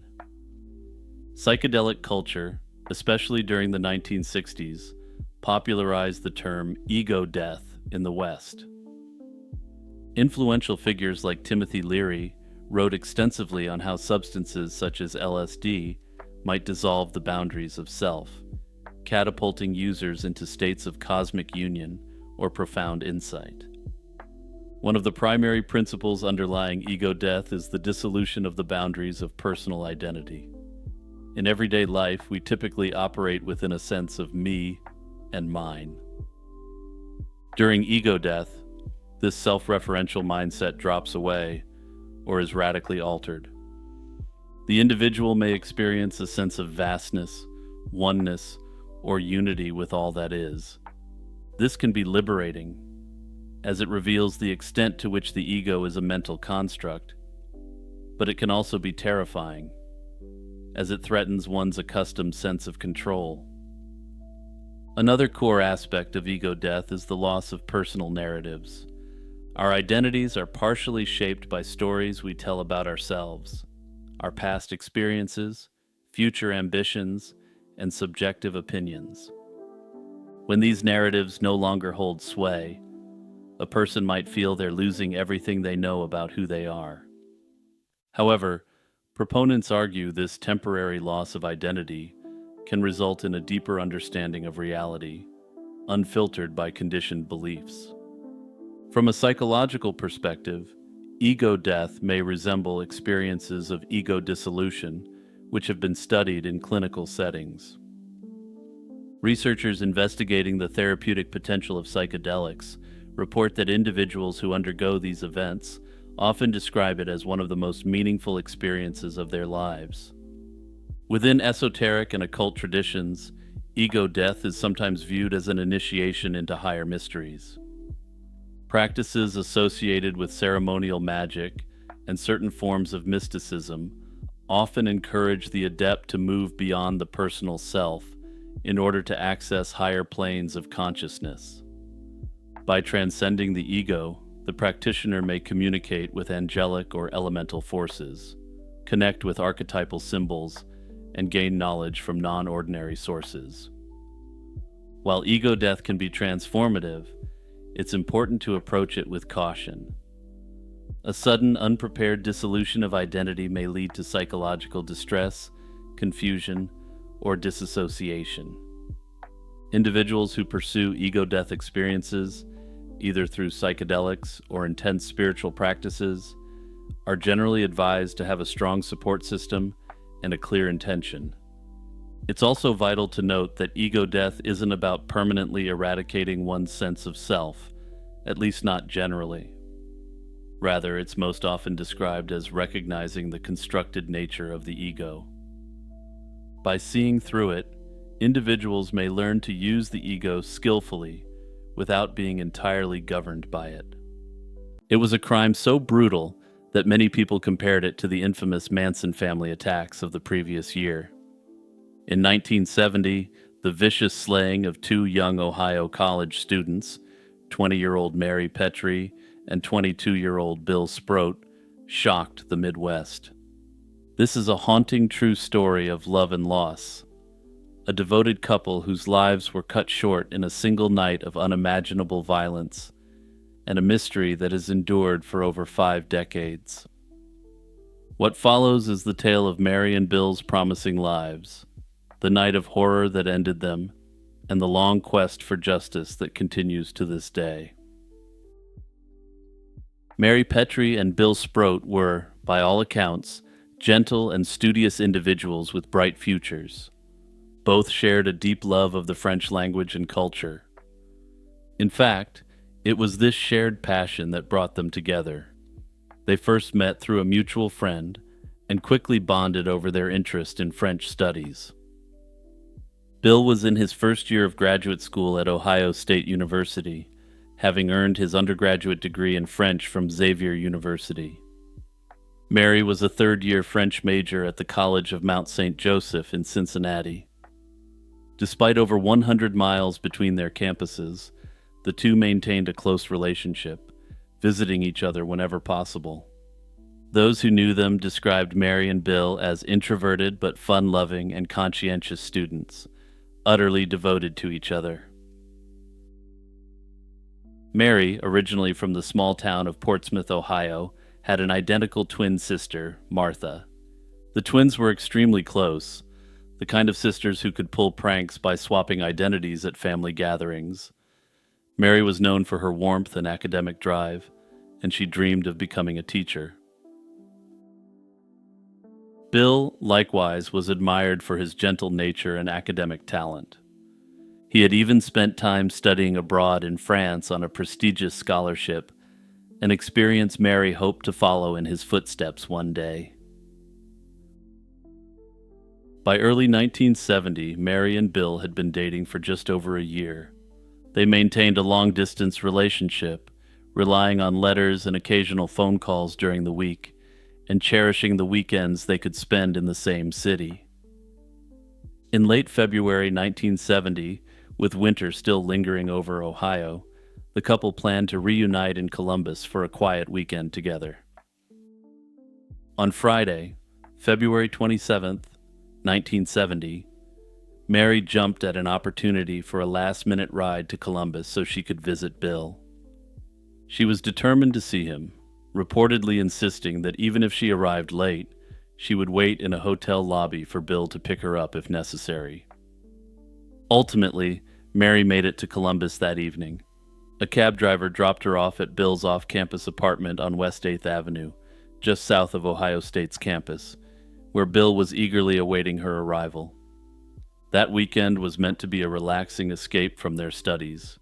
Psychedelic culture, especially during the 1960s, popularized the term ego death in the West. Influential figures like Timothy Leary wrote extensively on how substances such as LSD might dissolve the boundaries of self, catapulting users into states of cosmic union or profound insight. One of the primary principles underlying ego death is the dissolution of the boundaries of personal identity. In everyday life, we typically operate within a sense of me and mine. During ego death, this self-referential mindset drops away or is radically altered. The individual may experience a sense of vastness, oneness, or unity with all that is. This can be liberating, as it reveals the extent to which the ego is a mental construct, but it can also be terrifying, as it threatens one's accustomed sense of control. Another core aspect of ego death is the loss of personal narratives. Our identities are partially shaped by stories we tell about ourselves, our past experiences, future ambitions, and subjective opinions. When these narratives no longer hold sway, a person might feel they're losing everything they know about who they are. However, proponents argue this temporary loss of identity can result in a deeper understanding of reality, unfiltered by conditioned beliefs. From a psychological perspective, ego death may resemble experiences of ego dissolution, which have been studied in clinical settings. Researchers investigating the therapeutic potential of psychedelics report that individuals who undergo these events often describe it as one of the most meaningful experiences of their lives. Within esoteric and occult traditions, ego death is sometimes viewed as an initiation into higher mysteries. Practices associated with ceremonial magic and certain forms of mysticism often encourage the adept to move beyond the personal self in order to access higher planes of consciousness. By transcending the ego, the practitioner may communicate with angelic or elemental forces, connect with archetypal symbols, and gain knowledge from non-ordinary sources. While ego death can be transformative, it's important to approach it with caution. A sudden, unprepared dissolution of identity may lead to psychological distress, confusion, or disassociation. Individuals who pursue ego death experiences, either through psychedelics or intense spiritual practices, are generally advised to have a strong support system and a clear intention. It's also vital to note that ego death isn't about permanently eradicating one's sense of self, at least not generally. Rather, it's most often described as recognizing the constructed nature of the ego. By seeing through it, individuals may learn to use the ego skillfully without being entirely governed by it. It was a crime so brutal that many people compared it to the infamous Manson family attacks of the previous year. In 1970, the vicious slaying of two young Ohio college students, 20-year-old Mary Petrie and 22-year-old Bill Sproat, shocked the Midwest. This is a haunting true story of love and loss, a devoted couple whose lives were cut short in a single night of unimaginable violence, and a mystery that has endured for over 5 decades. What follows is the tale of Mary and Bill's promising lives, the night of horror that ended them, and the long quest for justice that continues to this day. Mary Petrie and Bill Sproat were, by all accounts, gentle and studious individuals with bright futures. Both shared a deep love of the French language and culture. In fact, it was this shared passion that brought them together. They first met through a mutual friend and quickly bonded over their interest in French studies. Bill was in his first year of graduate school at Ohio State University, having earned his undergraduate degree in French from Xavier University. Mary was a third-year French major at the College of Mount St. Joseph in Cincinnati. Despite over 100 miles between their campuses, the two maintained a close relationship, visiting each other whenever possible. Those who knew them described Mary and Bill as introverted but fun-loving and conscientious students, utterly devoted to each other. Mary, originally from the small town of Portsmouth, Ohio, had an identical twin sister, Martha. The twins were extremely close, the kind of sisters who could pull pranks by swapping identities at family gatherings. Mary was known for her warmth and academic drive, and she dreamed of becoming a teacher. Bill, likewise, was admired for his gentle nature and academic talent. He had even spent time studying abroad in France on a prestigious scholarship, an experience Mary hoped to follow in his footsteps one day. By early 1970, Mary and Bill had been dating for just over a year. They maintained a long-distance relationship, relying on letters and occasional phone calls during the week, and cherishing the weekends they could spend in the same city. In late February 1970, with winter still lingering over Ohio, the couple planned to reunite in Columbus for a quiet weekend together. On Friday, February 27, 1970, Mary jumped at an opportunity for a last-minute ride to Columbus so she could visit Bill. She was determined to see him, reportedly insisting that even if she arrived late, she would wait in a hotel lobby for Bill to pick her up if necessary. Ultimately, Mary made it to Columbus that evening. A cab driver dropped her off at Bill's off-campus apartment on West 8th Avenue, just south of Ohio State's campus, where Bill was eagerly awaiting her arrival. That weekend was meant to be a relaxing escape from their studies,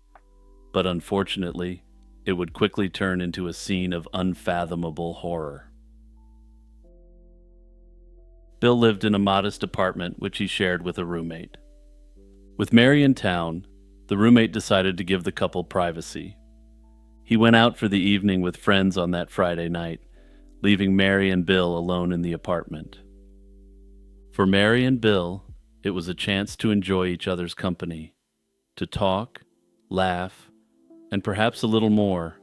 but unfortunately, it would quickly turn into a scene of unfathomable horror. Bill lived in a modest apartment which he shared with a roommate. With Mary in town, the roommate decided to give the couple privacy. He went out for the evening with friends on that Friday night, leaving Mary and Bill alone in the apartment. For Mary and Bill, it was a chance to enjoy each other's company, to talk, laugh, and perhaps a little more,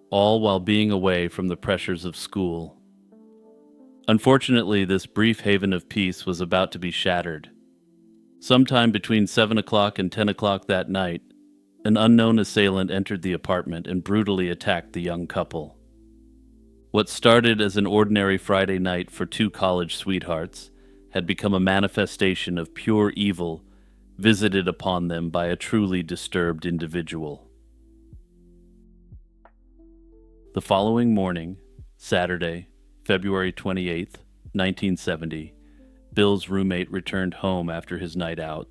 all while being away from the pressures of school. Unfortunately, this brief haven of peace was about to be shattered. Sometime between 7 o'clock and 10 o'clock that night, an unknown assailant entered the apartment and brutally attacked the young couple. What started as an ordinary Friday night for two college sweethearts had become a manifestation of pure evil visited upon them by a truly disturbed individual. The following morning, Saturday, February 28, 1970, Bill's roommate returned home after his night out,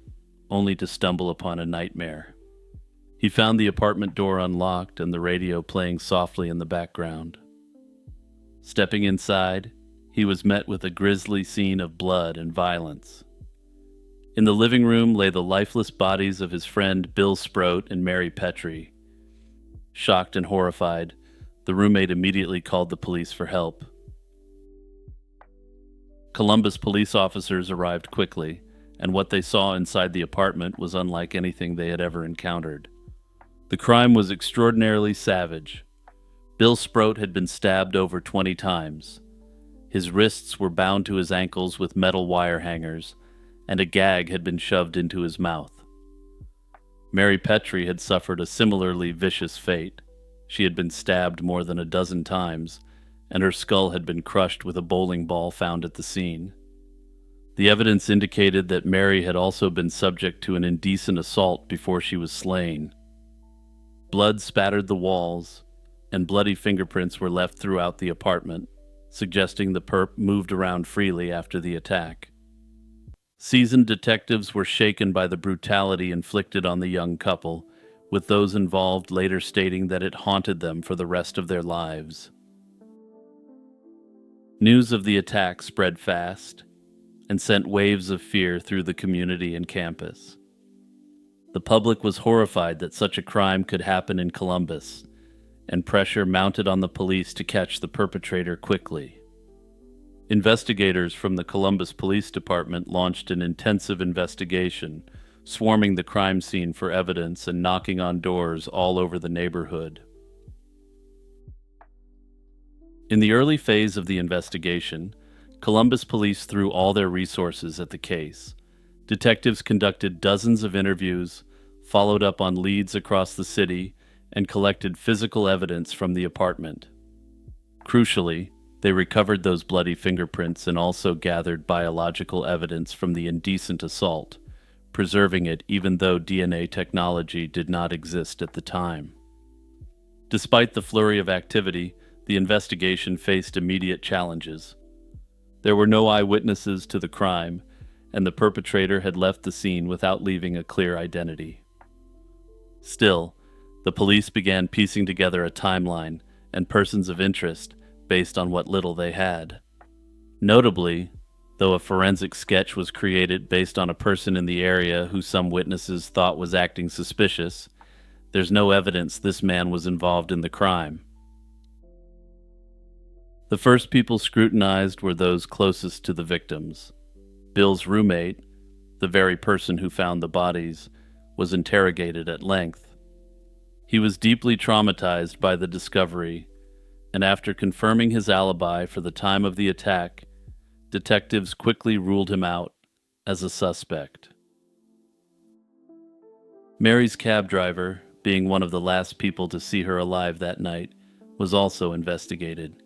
only to stumble upon a nightmare. He found the apartment door unlocked and the radio playing softly in the background. Stepping inside, he was met with a grisly scene of blood and violence. In the living room lay the lifeless bodies of his friend Bill Sproat and Mary Petrie. Shocked and horrified, the roommate immediately called the police for help. Columbus police officers arrived quickly, and what they saw inside the apartment was unlike anything they had ever encountered. The crime was extraordinarily savage. Bill Sproat had been stabbed over 20 times. His wrists were bound to his ankles with metal wire hangers, and a gag had been shoved into his mouth. Mary Petrie had suffered a similarly vicious fate. She had been stabbed more than a dozen times, and her skull had been crushed with a bowling ball found at the scene. The evidence indicated that Mary had also been subject to an indecent assault before she was slain. Blood spattered the walls, and bloody fingerprints were left throughout the apartment, suggesting the perp moved around freely after the attack. Seasoned detectives were shaken by the brutality inflicted on the young couple, with those involved later stating that it haunted them for the rest of their lives. News of the attack spread fast and sent waves of fear through the community and campus. The public was horrified that such a crime could happen in Columbus, and pressure mounted on the police to catch the perpetrator quickly. Investigators from the Columbus Police Department launched an intensive investigation, swarming the crime scene for evidence and knocking on doors all over the neighborhood. In the early phase of the investigation, Columbus police threw all their resources at the case. Detectives conducted dozens of interviews, followed up on leads across the city, and collected physical evidence from the apartment. Crucially, they recovered those bloody fingerprints and also gathered biological evidence from the indecent assault, preserving it even though DNA technology did not exist at the time. Despite the flurry of activity, the investigation faced immediate challenges. There were no eyewitnesses to the crime, and the perpetrator had left the scene without leaving a clear identity. Still, the police began piecing together a timeline and persons of interest based on what little they had. Notably, though a forensic sketch was created based on a person in the area who some witnesses thought was acting suspicious, there's no evidence this man was involved in the crime. The first people scrutinized were those closest to the victims. Bill's roommate, the very person who found the bodies, was interrogated at length. He was deeply traumatized by the discovery, and after confirming his alibi for the time of the attack, detectives quickly ruled him out as a suspect. Mary's cab driver, being one of the last people to see her alive that night, was also investigated.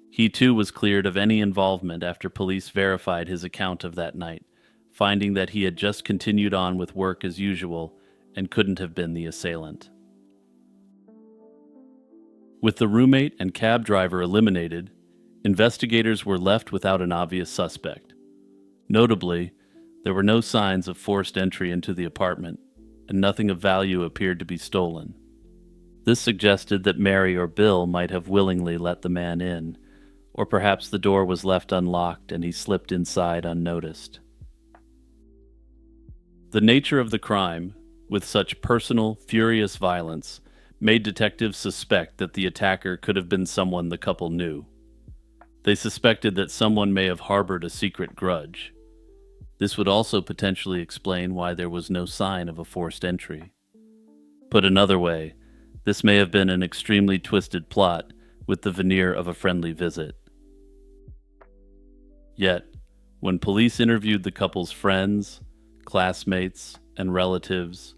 He too was cleared of any involvement after police verified his account of that night, finding that he had just continued on with work as usual and couldn't have been the assailant. With the roommate and cab driver eliminated, investigators were left without an obvious suspect. Notably, there were no signs of forced entry into the apartment, and nothing of value appeared to be stolen. This suggested that Mary or Bill might have willingly let the man in, or perhaps the door was left unlocked and he slipped inside unnoticed. The nature of the crime, with such personal, furious violence, made detectives suspect that the attacker could have been someone the couple knew. They suspected that someone may have harbored a secret grudge. This would also potentially explain why there was no sign of a forced entry. Put another way, this may have been an extremely twisted plot with the veneer of a friendly visit. Yet, when police interviewed the couple's friends, classmates, and relatives,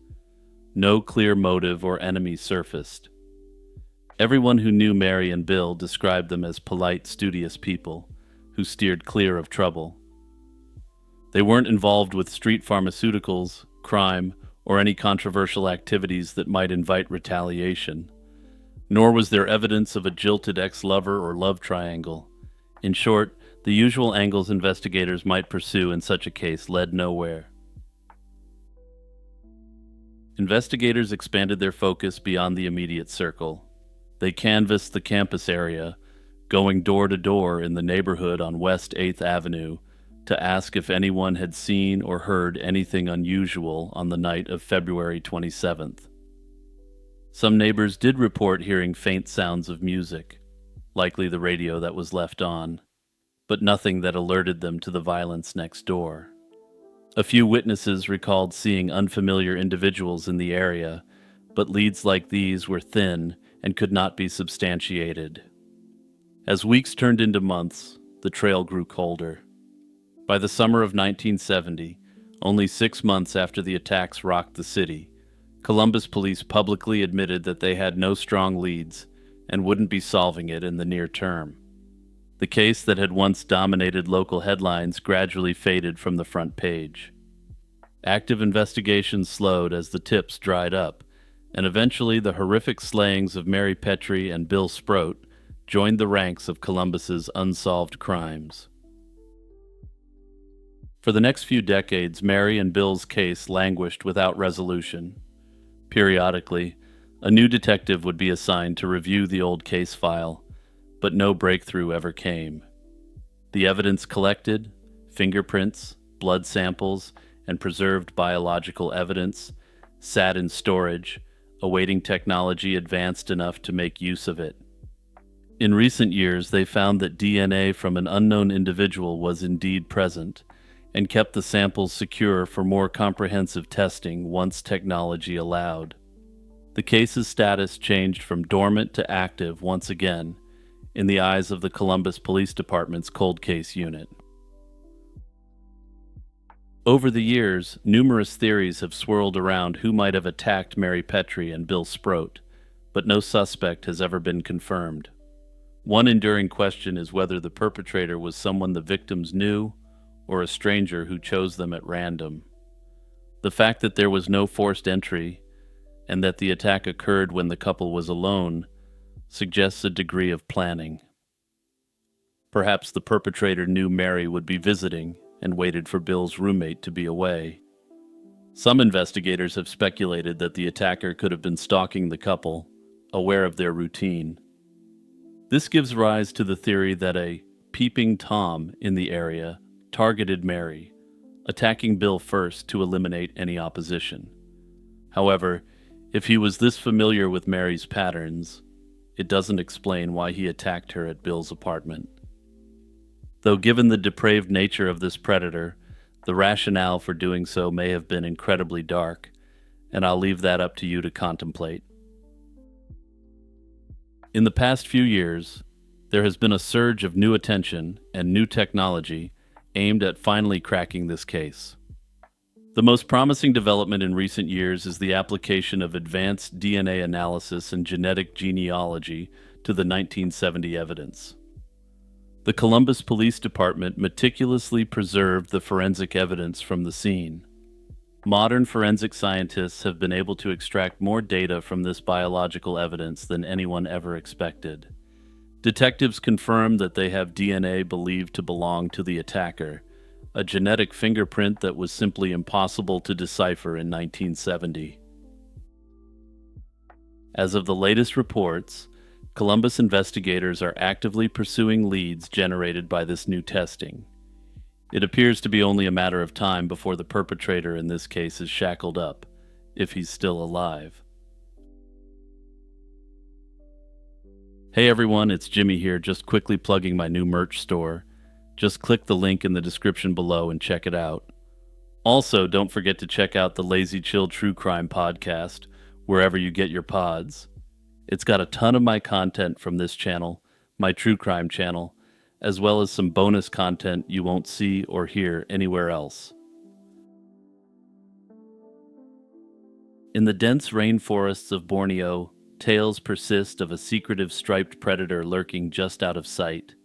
no clear motive or enemy surfaced. Everyone who knew Mary and Bill described them as polite, studious people who steered clear of trouble. They weren't involved with street pharmaceuticals, crime, or any controversial activities that might invite retaliation. Nor was there evidence of a jilted ex-lover or love triangle. In short, the usual angles investigators might pursue in such a case led nowhere. Investigators expanded their focus beyond the immediate circle. They canvassed the campus area, going door to door in the neighborhood on West 8th Avenue to ask if anyone had seen or heard anything unusual on the night of February 27th. Some neighbors did report hearing faint sounds of music, likely the radio that was left on, but nothing that alerted them to the violence next door. A few witnesses recalled seeing unfamiliar individuals in the area, but leads like these were thin and could not be substantiated. As weeks turned into months, the trail grew colder. By the summer of 1970, only 6 months after the attacks rocked the city, Columbus police publicly admitted that they had no strong leads and wouldn't be solving it in the near term. The case that had once dominated local headlines gradually faded from the front page. Active investigations slowed as the tips dried up, and eventually the horrific slayings of Mary Petrie and Bill Sproat joined the ranks of Columbus's unsolved crimes. For the next few decades, Mary and Bill's case languished without resolution. Periodically, a new detective would be assigned to review the old case file, but no breakthrough ever came. The evidence collected, fingerprints, blood samples, and preserved biological evidence, sat in storage, awaiting technology advanced enough to make use of it. In recent years, they found that DNA from an unknown individual was indeed present, and kept the samples secure for more comprehensive testing once technology allowed. The case's status changed from dormant to active once again in the eyes of the Columbus Police Department's cold case unit. Over the years, numerous theories have swirled around who might have attacked Mary Petrie and Bill Sproat, but no suspect has ever been confirmed. One enduring question is whether the perpetrator was someone the victims knew or a stranger who chose them at random. The fact that there was no forced entry and that the attack occurred when the couple was alone suggests a degree of planning. Perhaps the perpetrator knew Mary would be visiting and waited for Bill's roommate to be away. Some investigators have speculated that the attacker could have been stalking the couple, aware of their routine. This gives rise to the theory that a peeping Tom in the area targeted Mary, attacking Bill first to eliminate any opposition. However, if he was this familiar with Mary's patterns, it doesn't explain why he attacked her at Bill's apartment. Though given the depraved nature of this predator, the rationale for doing so may have been incredibly dark, and I'll leave that up to you to contemplate. In the past few years, there has been a surge of new attention and new technology aimed at finally cracking this case. The most promising development in recent years is the application of advanced DNA analysis and genetic genealogy to the 1970 evidence. The Columbus Police Department meticulously preserved the forensic evidence from the scene. Modern forensic scientists have been able to extract more data from this biological evidence than anyone ever expected. Detectives confirm that they have DNA believed to belong to the attacker, a genetic fingerprint that was simply impossible to decipher in 1970. As of the latest reports, Columbus investigators are actively pursuing leads generated by this new testing. It appears to be only a matter of time before the perpetrator in this case is shackled up, if he's still alive. Hey everyone, it's Jimmy here, just quickly plugging my new merch store. Just click the link in the description below and check it out. Also, don't forget to check out the Lazy Chill True Crime podcast, wherever you get your pods. It's got a ton of my content from this channel, my true crime channel, as well as some bonus content you won't see or hear anywhere else. In the dense rainforests of Borneo, tales persist of a secretive striped predator lurking just out of sight.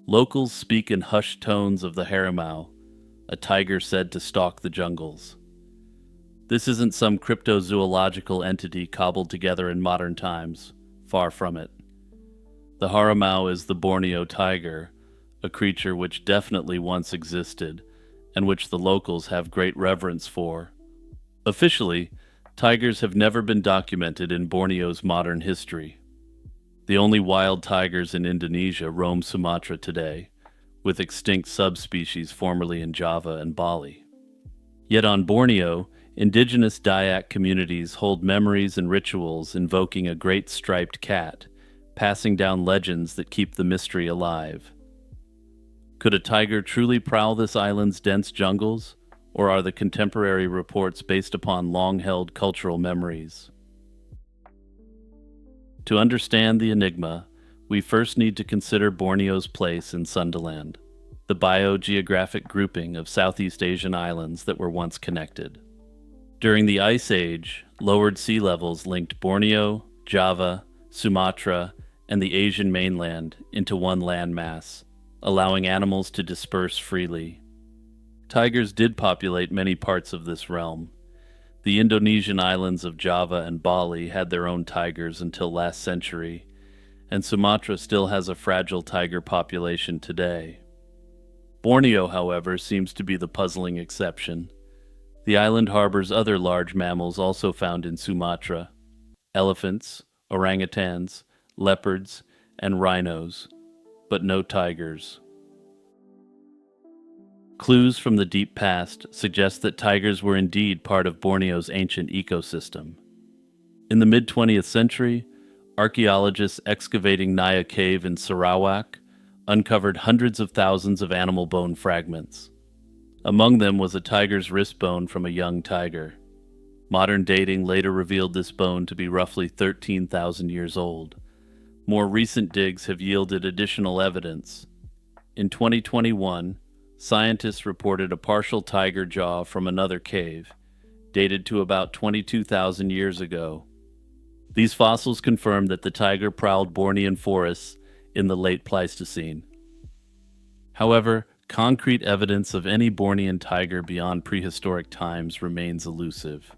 Locals speak in hushed tones of the harimau, a tiger said to stalk the jungles. This isn't some cryptozoological entity cobbled together in modern times, far from it. The harimau is the Borneo tiger, a creature which definitely once existed, and which the locals have great reverence for. Officially, tigers have never been documented in Borneo's modern history. The only wild tigers in Indonesia roam Sumatra today, with extinct subspecies formerly in Java and Bali. Yet on Borneo, indigenous Dayak communities hold memories and rituals invoking a great striped cat, passing down legends that keep the mystery alive. Could a tiger truly prowl this island's dense jungles, or are the contemporary reports based upon long-held cultural memories? To understand the enigma, we first need to consider Borneo's place in Sundaland, the biogeographic grouping of Southeast Asian islands that were once connected. During the Ice Age, lowered sea levels linked Borneo, Java, Sumatra, and the Asian mainland into one landmass, allowing animals to disperse freely. Tigers did populate many parts of this realm. The Indonesian islands of Java and Bali had their own tigers until last century, and Sumatra still has a fragile tiger population today. Borneo, however, seems to be the puzzling exception. The island harbors other large mammals also found in Sumatra: elephants, orangutans, leopards, and rhinos, but no tigers. Clues from the deep past suggest that tigers were indeed part of Borneo's ancient ecosystem. In the mid-20th century, archaeologists excavating Naya Cave in Sarawak uncovered hundreds of thousands of animal bone fragments. Among them was a tiger's wrist bone from a young tiger. Modern dating later revealed this bone to be roughly 13,000 years old. More recent digs have yielded additional evidence. In 2021, scientists reported a partial tiger jaw from another cave, dated to about 22,000 years ago. These fossils confirm that the tiger prowled Bornean forests in the late Pleistocene. However, concrete evidence of any Bornean tiger beyond prehistoric times remains elusive.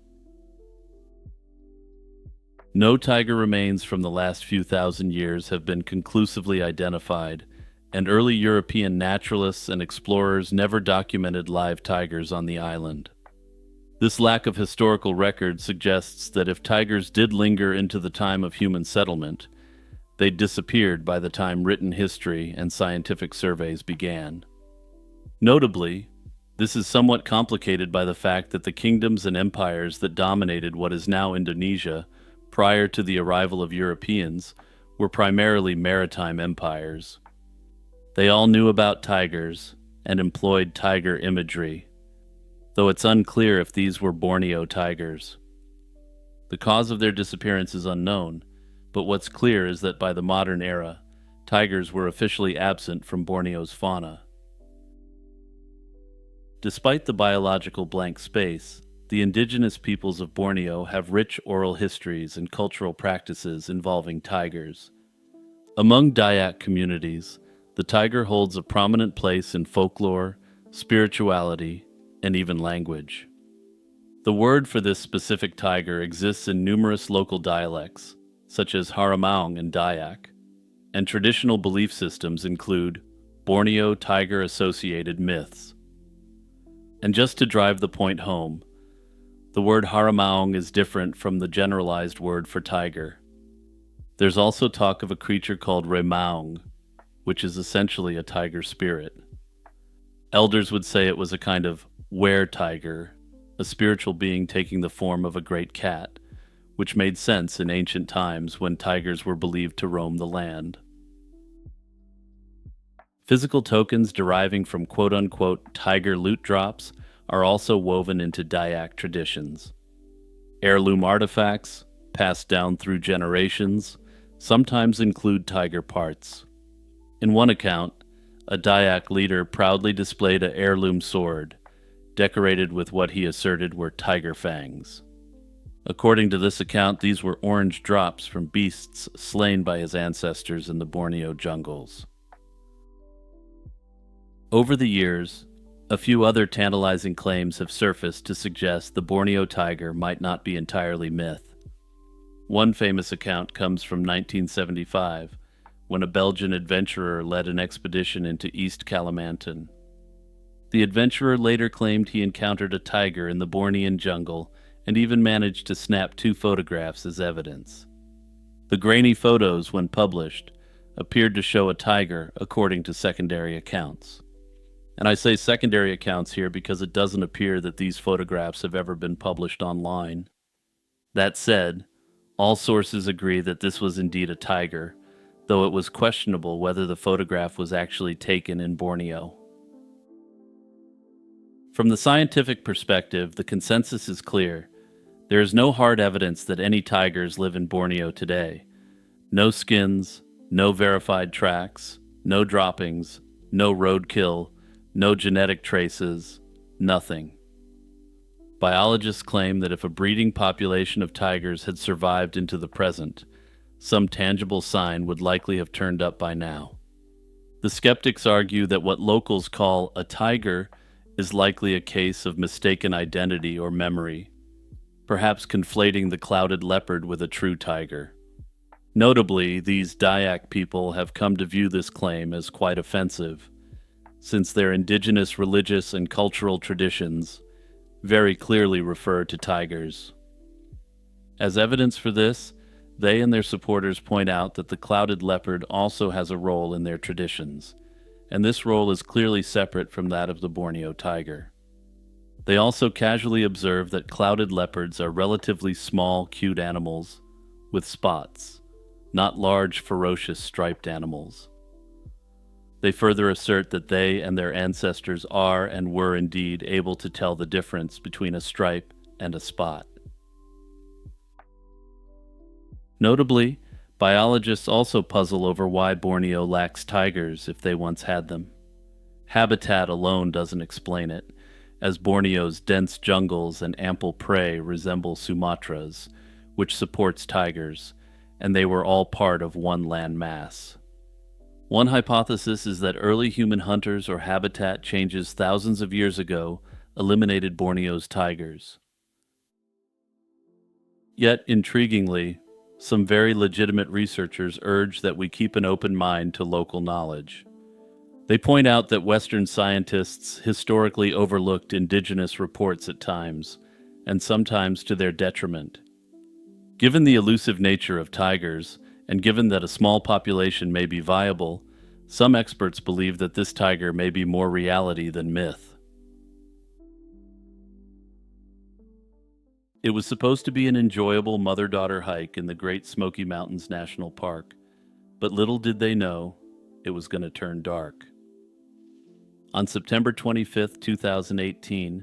No tiger remains from the last few thousand years have been conclusively identified, and early European naturalists and explorers never documented live tigers on the island. This lack of historical record suggests that if tigers did linger into the time of human settlement, they disappeared by the time written history and scientific surveys began. Notably, this is somewhat complicated by the fact that the kingdoms and empires that dominated what is now Indonesia prior to the arrival of Europeans were primarily maritime empires. They all knew about tigers and employed tiger imagery, though it's unclear if these were Borneo tigers. The cause of their disappearance is unknown, but what's clear is that by the modern era, tigers were officially absent from Borneo's fauna. Despite the biological blank space, the indigenous peoples of Borneo have rich oral histories and cultural practices involving tigers. Among Dayak communities, the tiger holds a prominent place in folklore, spirituality, and even language. The word for this specific tiger exists in numerous local dialects, such as Haramang in Dayak, and traditional belief systems include Borneo tiger-associated myths. And just to drive the point home, the word Haramang is different from the generalized word for tiger. There's also talk of a creature called Remaung, which is essentially a tiger spirit. Elders would say it was a kind of were-tiger, a spiritual being taking the form of a great cat, which made sense in ancient times when tigers were believed to roam the land. Physical tokens deriving from quote-unquote tiger loot drops are also woven into Dayak traditions. Heirloom artifacts, passed down through generations, sometimes include tiger parts. In one account, a Dayak leader proudly displayed an heirloom sword, decorated with what he asserted were tiger fangs. According to this account, these were orange drops from beasts slain by his ancestors in the Borneo jungles. Over the years, a few other tantalizing claims have surfaced to suggest the Borneo tiger might not be entirely myth. One famous account comes from 1975, when a Belgian adventurer led an expedition into East Kalimantan. The adventurer later claimed he encountered a tiger in the Bornean jungle and even managed to snap 2 photographs as evidence. The grainy photos, when published, appeared to show a tiger according to secondary accounts. And I say secondary accounts here because it doesn't appear that these photographs have ever been published online. That said, all sources agree that this was indeed a tiger, though it was questionable whether the photograph was actually taken in Borneo. From the scientific perspective, the consensus is clear. There is no hard evidence that any tigers live in Borneo today. No skins, no verified tracks, no droppings, no roadkill, no genetic traces, nothing. Biologists claim that if a breeding population of tigers had survived into the present, some tangible sign would likely have turned up by now. The skeptics argue that what locals call a tiger is likely a case of mistaken identity or memory, perhaps conflating the clouded leopard with a true tiger. Notably, these Dayak people have come to view this claim as quite offensive, since their indigenous religious and cultural traditions very clearly refer to tigers. As evidence for this, they and their supporters point out that the clouded leopard also has a role in their traditions, and this role is clearly separate from that of the Borneo tiger. They also casually observe that clouded leopards are relatively small, cute animals with spots, not large, ferocious, striped animals. They further assert that they and their ancestors are and were indeed able to tell the difference between a stripe and a spot. Notably, biologists also puzzle over why Borneo lacks tigers if they once had them. Habitat alone doesn't explain it, as Borneo's dense jungles and ample prey resemble Sumatra's, which supports tigers, and they were all part of one land mass. One hypothesis is that early human hunters or habitat changes thousands of years ago eliminated Borneo's tigers. Yet, intriguingly, some very legitimate researchers urge that we keep an open mind to local knowledge. They point out that Western scientists historically overlooked indigenous reports at times, and sometimes to their detriment. Given the elusive nature of tigers, and given that a small population may be viable, some experts believe that this tiger may be more reality than myth. It was supposed to be an enjoyable mother-daughter hike in the Great Smoky Mountains National Park, but little did they know it was going to turn dark. On September 25, 2018,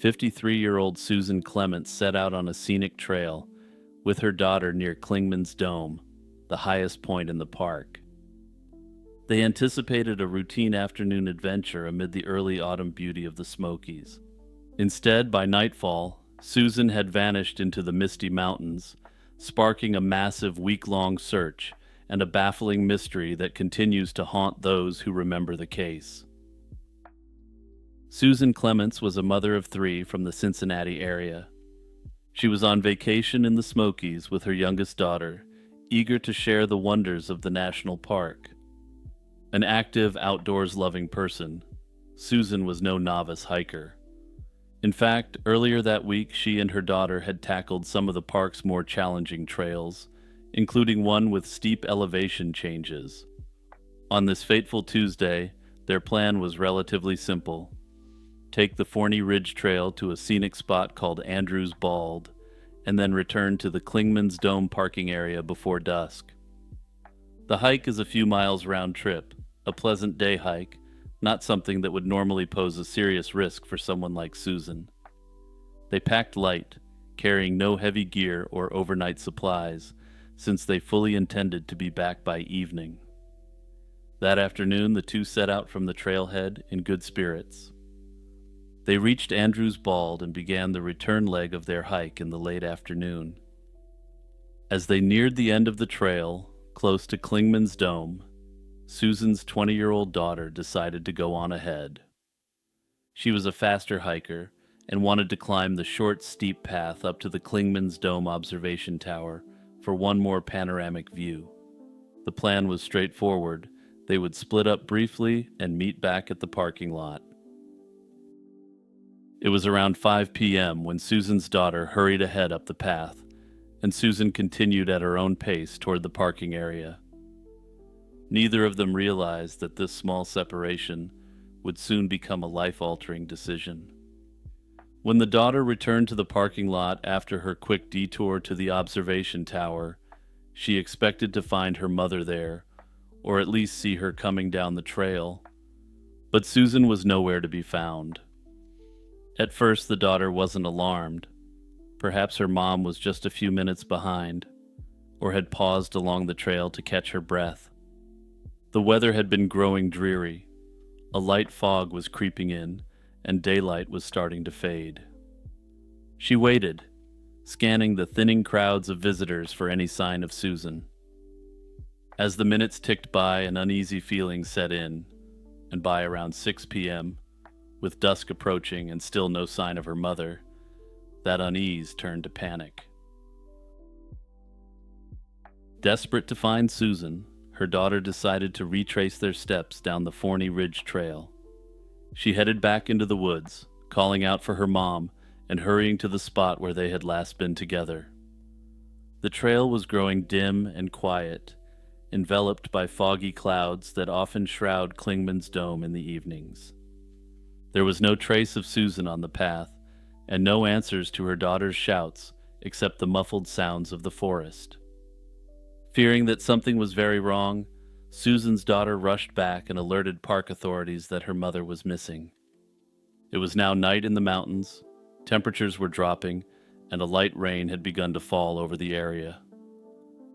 53-year-old Susan Clements set out on a scenic trail with her daughter near Clingman's Dome, the highest point in the park. They anticipated a routine afternoon adventure amid the early autumn beauty of the Smokies. Instead, by nightfall, Susan had vanished into the misty mountains, sparking a massive week-long search and a baffling mystery that continues to haunt those who remember the case. Susan Clements was a mother of 3 from the Cincinnati area. She was on vacation in the Smokies with her youngest daughter, eager to share the wonders of the national park. An active, outdoors-loving person, Susan was no novice hiker. In fact, earlier that week, she and her daughter had tackled some of the park's more challenging trails, including one with steep elevation changes. On this fateful Tuesday, their plan was relatively simple. Take the Forney Ridge Trail to a scenic spot called Andrews Bald, and then return to the Clingman's Dome parking area before dusk. The hike is a few miles round trip, a pleasant day hike, not something that would normally pose a serious risk for someone like Susan. They packed light, carrying no heavy gear or overnight supplies, since they fully intended to be back by evening. That afternoon, the two set out from the trailhead in good spirits. They reached Andrews Bald and began the return leg of their hike in the late afternoon. As they neared the end of the trail, close to Clingman's Dome, Susan's 20-year-old daughter decided to go on ahead. She was a faster hiker and wanted to climb the short, steep path up to the Clingman's Dome observation tower for one more panoramic view. The plan was straightforward. They would split up briefly and meet back at the parking lot. It was around 5 p.m. when Susan's daughter hurried ahead up the path, and Susan continued at her own pace toward the parking area. Neither of them realized that this small separation would soon become a life-altering decision. When the daughter returned to the parking lot after her quick detour to the observation tower, she expected to find her mother there, or at least see her coming down the trail. But Susan was nowhere to be found. At first, the daughter wasn't alarmed. Perhaps her mom was just a few minutes behind, or had paused along the trail to catch her breath. The weather had been growing dreary. A light fog was creeping in, and daylight was starting to fade. She waited, scanning the thinning crowds of visitors for any sign of Susan. As the minutes ticked by, an uneasy feeling set in, and by around 6 p.m., with dusk approaching and still no sign of her mother, that unease turned to panic. Desperate to find Susan, her daughter decided to retrace their steps down the Forney Ridge Trail. She headed back into the woods, calling out for her mom and hurrying to the spot where they had last been together. The trail was growing dim and quiet, enveloped by foggy clouds that often shroud Clingman's Dome in the evenings. There was no trace of Susan on the path, and no answers to her daughter's shouts except the muffled sounds of the forest. Fearing that something was very wrong, Susan's daughter rushed back and alerted park authorities that her mother was missing. It was now night in the mountains, temperatures were dropping, and a light rain had begun to fall over the area.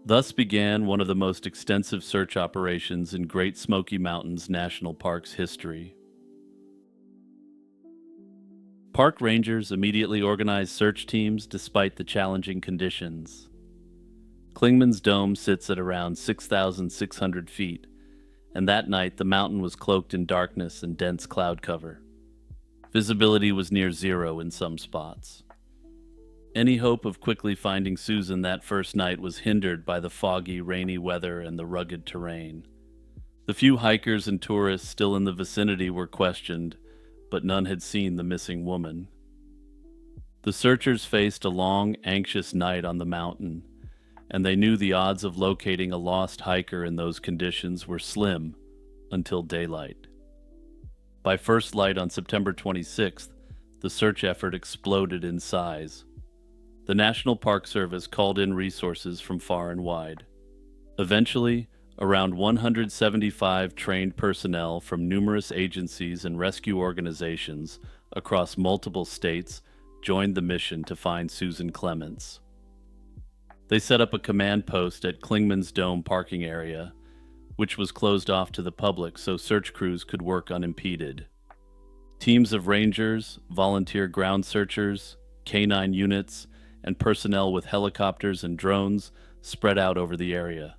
Thus began one of the most extensive search operations in Great Smoky Mountains National Park's history. Park rangers immediately organized search teams despite the challenging conditions. Clingman's Dome sits at around 6,600 feet, and that night the mountain was cloaked in darkness and dense cloud cover. Visibility was near zero in some spots. Any hope of quickly finding Susan that first night was hindered by the foggy, rainy weather and the rugged terrain. The few hikers and tourists still in the vicinity were questioned, but none had seen the missing woman. The searchers faced a long, anxious night on the mountain, and they knew the odds of locating a lost hiker in those conditions were slim until daylight. By first light on September 26th, the search effort exploded in size. The National Park Service called in resources from far and wide. Eventually, around 175 trained personnel from numerous agencies and rescue organizations across multiple states joined the mission to find Susan Clements. They set up a command post at Clingman's Dome parking area, which was closed off to the public so search crews could work unimpeded. Teams of rangers, volunteer ground searchers, canine units, and personnel with helicopters and drones spread out over the area.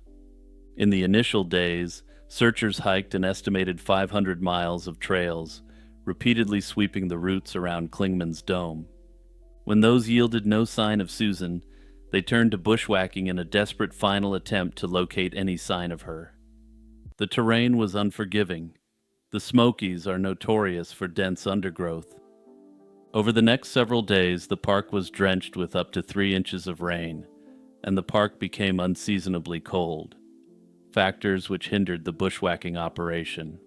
In the initial days, searchers hiked an estimated 500 miles of trails, repeatedly sweeping the routes around Clingman's Dome. When those yielded no sign of Susan, they turned to bushwhacking in a desperate final attempt to locate any sign of her. The terrain was unforgiving. The Smokies are notorious for dense undergrowth. Over the next several days, the park was drenched with up to 3 inches of rain, and the park became unseasonably cold, factors which hindered the bushwhacking operation.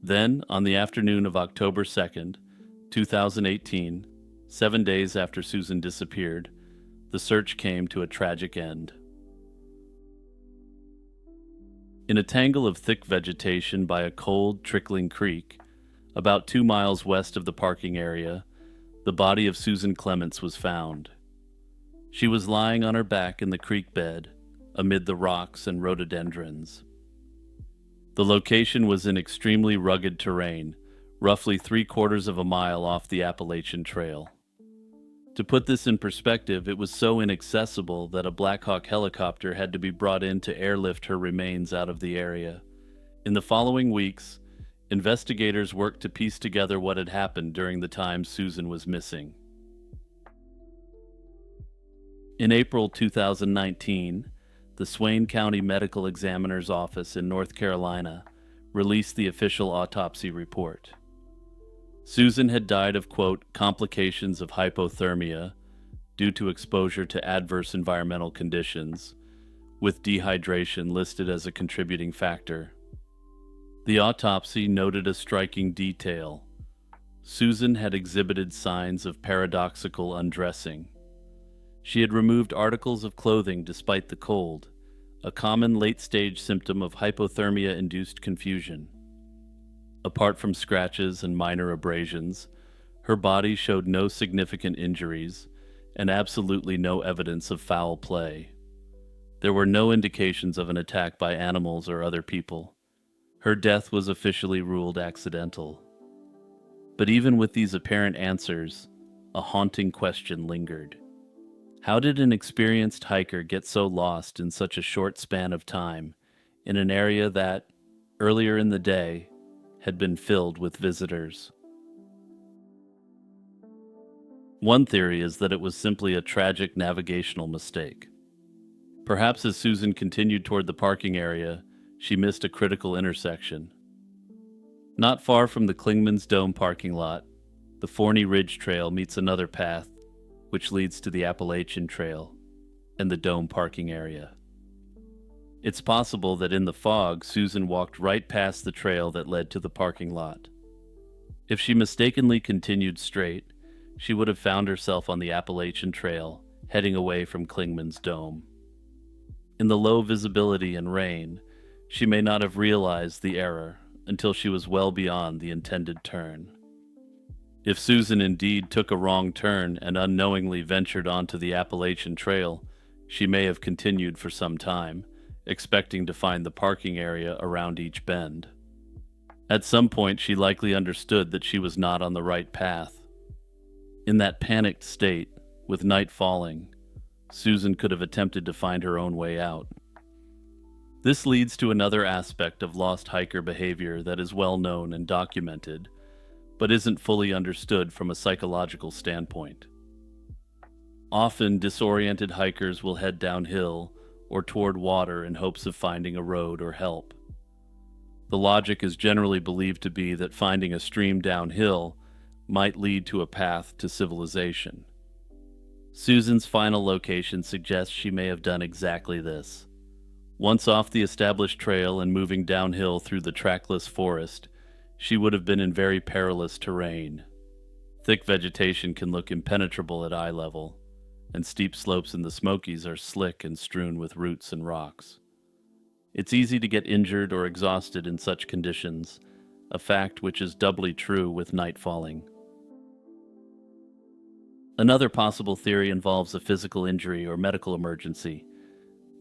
Then, on the afternoon of October 2nd, 2018, 7 days after Susan disappeared, the search came to a tragic end. In a tangle of thick vegetation by a cold, trickling creek, about 2 miles west of the parking area, the body of Susan Clements was found. She was lying on her back in the creek bed, amid the rocks and rhododendrons. The location was in extremely rugged terrain, roughly 3/4 of a mile off the Appalachian Trail. To put this in perspective, it was so inaccessible that a Black Hawk helicopter had to be brought in to airlift her remains out of the area. In the following weeks, investigators worked to piece together what had happened during the time Susan was missing. In April 2019, the Swain County Medical Examiner's Office in North Carolina released the official autopsy report. Susan had died of, quote, complications of hypothermia due to exposure to adverse environmental conditions, with dehydration listed as a contributing factor. The autopsy noted a striking detail. Susan had exhibited signs of paradoxical undressing. She had removed articles of clothing despite the cold, a common late-stage symptom of hypothermia-induced confusion. Apart from scratches and minor abrasions, her body showed no significant injuries and absolutely no evidence of foul play. There were no indications of an attack by animals or other people. Her death was officially ruled accidental. But even with these apparent answers, a haunting question lingered. How did an experienced hiker get so lost in such a short span of time in an area that, earlier in the day, had been filled with visitors? One theory is that it was simply a tragic navigational mistake. Perhaps as Susan continued toward the parking area, she missed a critical intersection. Not far from the Klingman's Dome parking lot, the Forney Ridge Trail meets another path, which leads to the Appalachian Trail and the Dome parking area. It's possible that in the fog, Susan walked right past the trail that led to the parking lot. If she mistakenly continued straight, she would have found herself on the Appalachian Trail, heading away from Klingman's Dome. In the low visibility and rain, she may not have realized the error until she was well beyond the intended turn. If Susan indeed took a wrong turn and unknowingly ventured onto the Appalachian Trail, she may have continued for some time, expecting to find the parking area around each bend. At some point, she likely understood that she was not on the right path. In that panicked state, with night falling, Susan could have attempted to find her own way out. This leads to another aspect of lost hiker behavior that is well known and documented, but isn't fully understood from a psychological standpoint. Often, disoriented hikers will head downhill or toward water in hopes of finding a road or help. The logic is generally believed to be that finding a stream downhill might lead to a path to civilization. Susan's final location suggests she may have done exactly this. Once off the established trail and moving downhill through the trackless forest, she would have been in very perilous terrain. Thick vegetation can look impenetrable at eye level, and steep slopes in the Smokies are slick and strewn with roots and rocks. It's easy to get injured or exhausted in such conditions, a fact which is doubly true with night falling. Another possible theory involves a physical injury or medical emergency.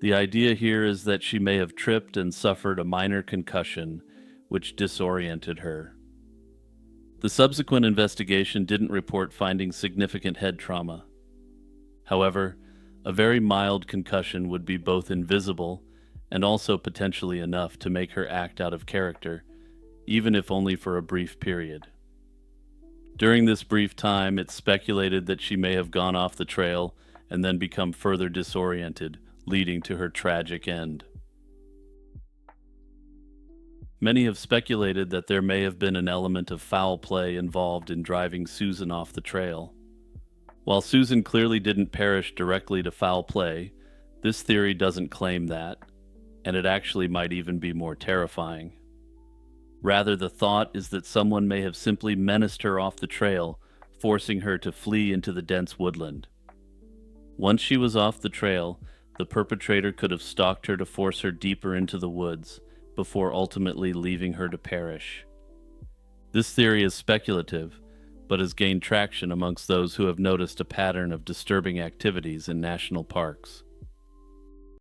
The idea here is that she may have tripped and suffered a minor concussion, which disoriented her. The subsequent investigation didn't report finding significant head trauma. However, a very mild concussion would be both invisible and also potentially enough to make her act out of character, even if only for a brief period. During this brief time, it's speculated that she may have gone off the trail and then become further disoriented, leading to her tragic end. Many have speculated that there may have been an element of foul play involved in driving Susan off the trail. While Susan clearly didn't perish directly to foul play, this theory doesn't claim that, and it actually might even be more terrifying. Rather, the thought is that someone may have simply menaced her off the trail, forcing her to flee into the dense woodland. Once she was off the trail, the perpetrator could have stalked her to force her deeper into the woods, before ultimately leaving her to perish. This theory is speculative, but has gained traction amongst those who have noticed a pattern of disturbing activities in national parks.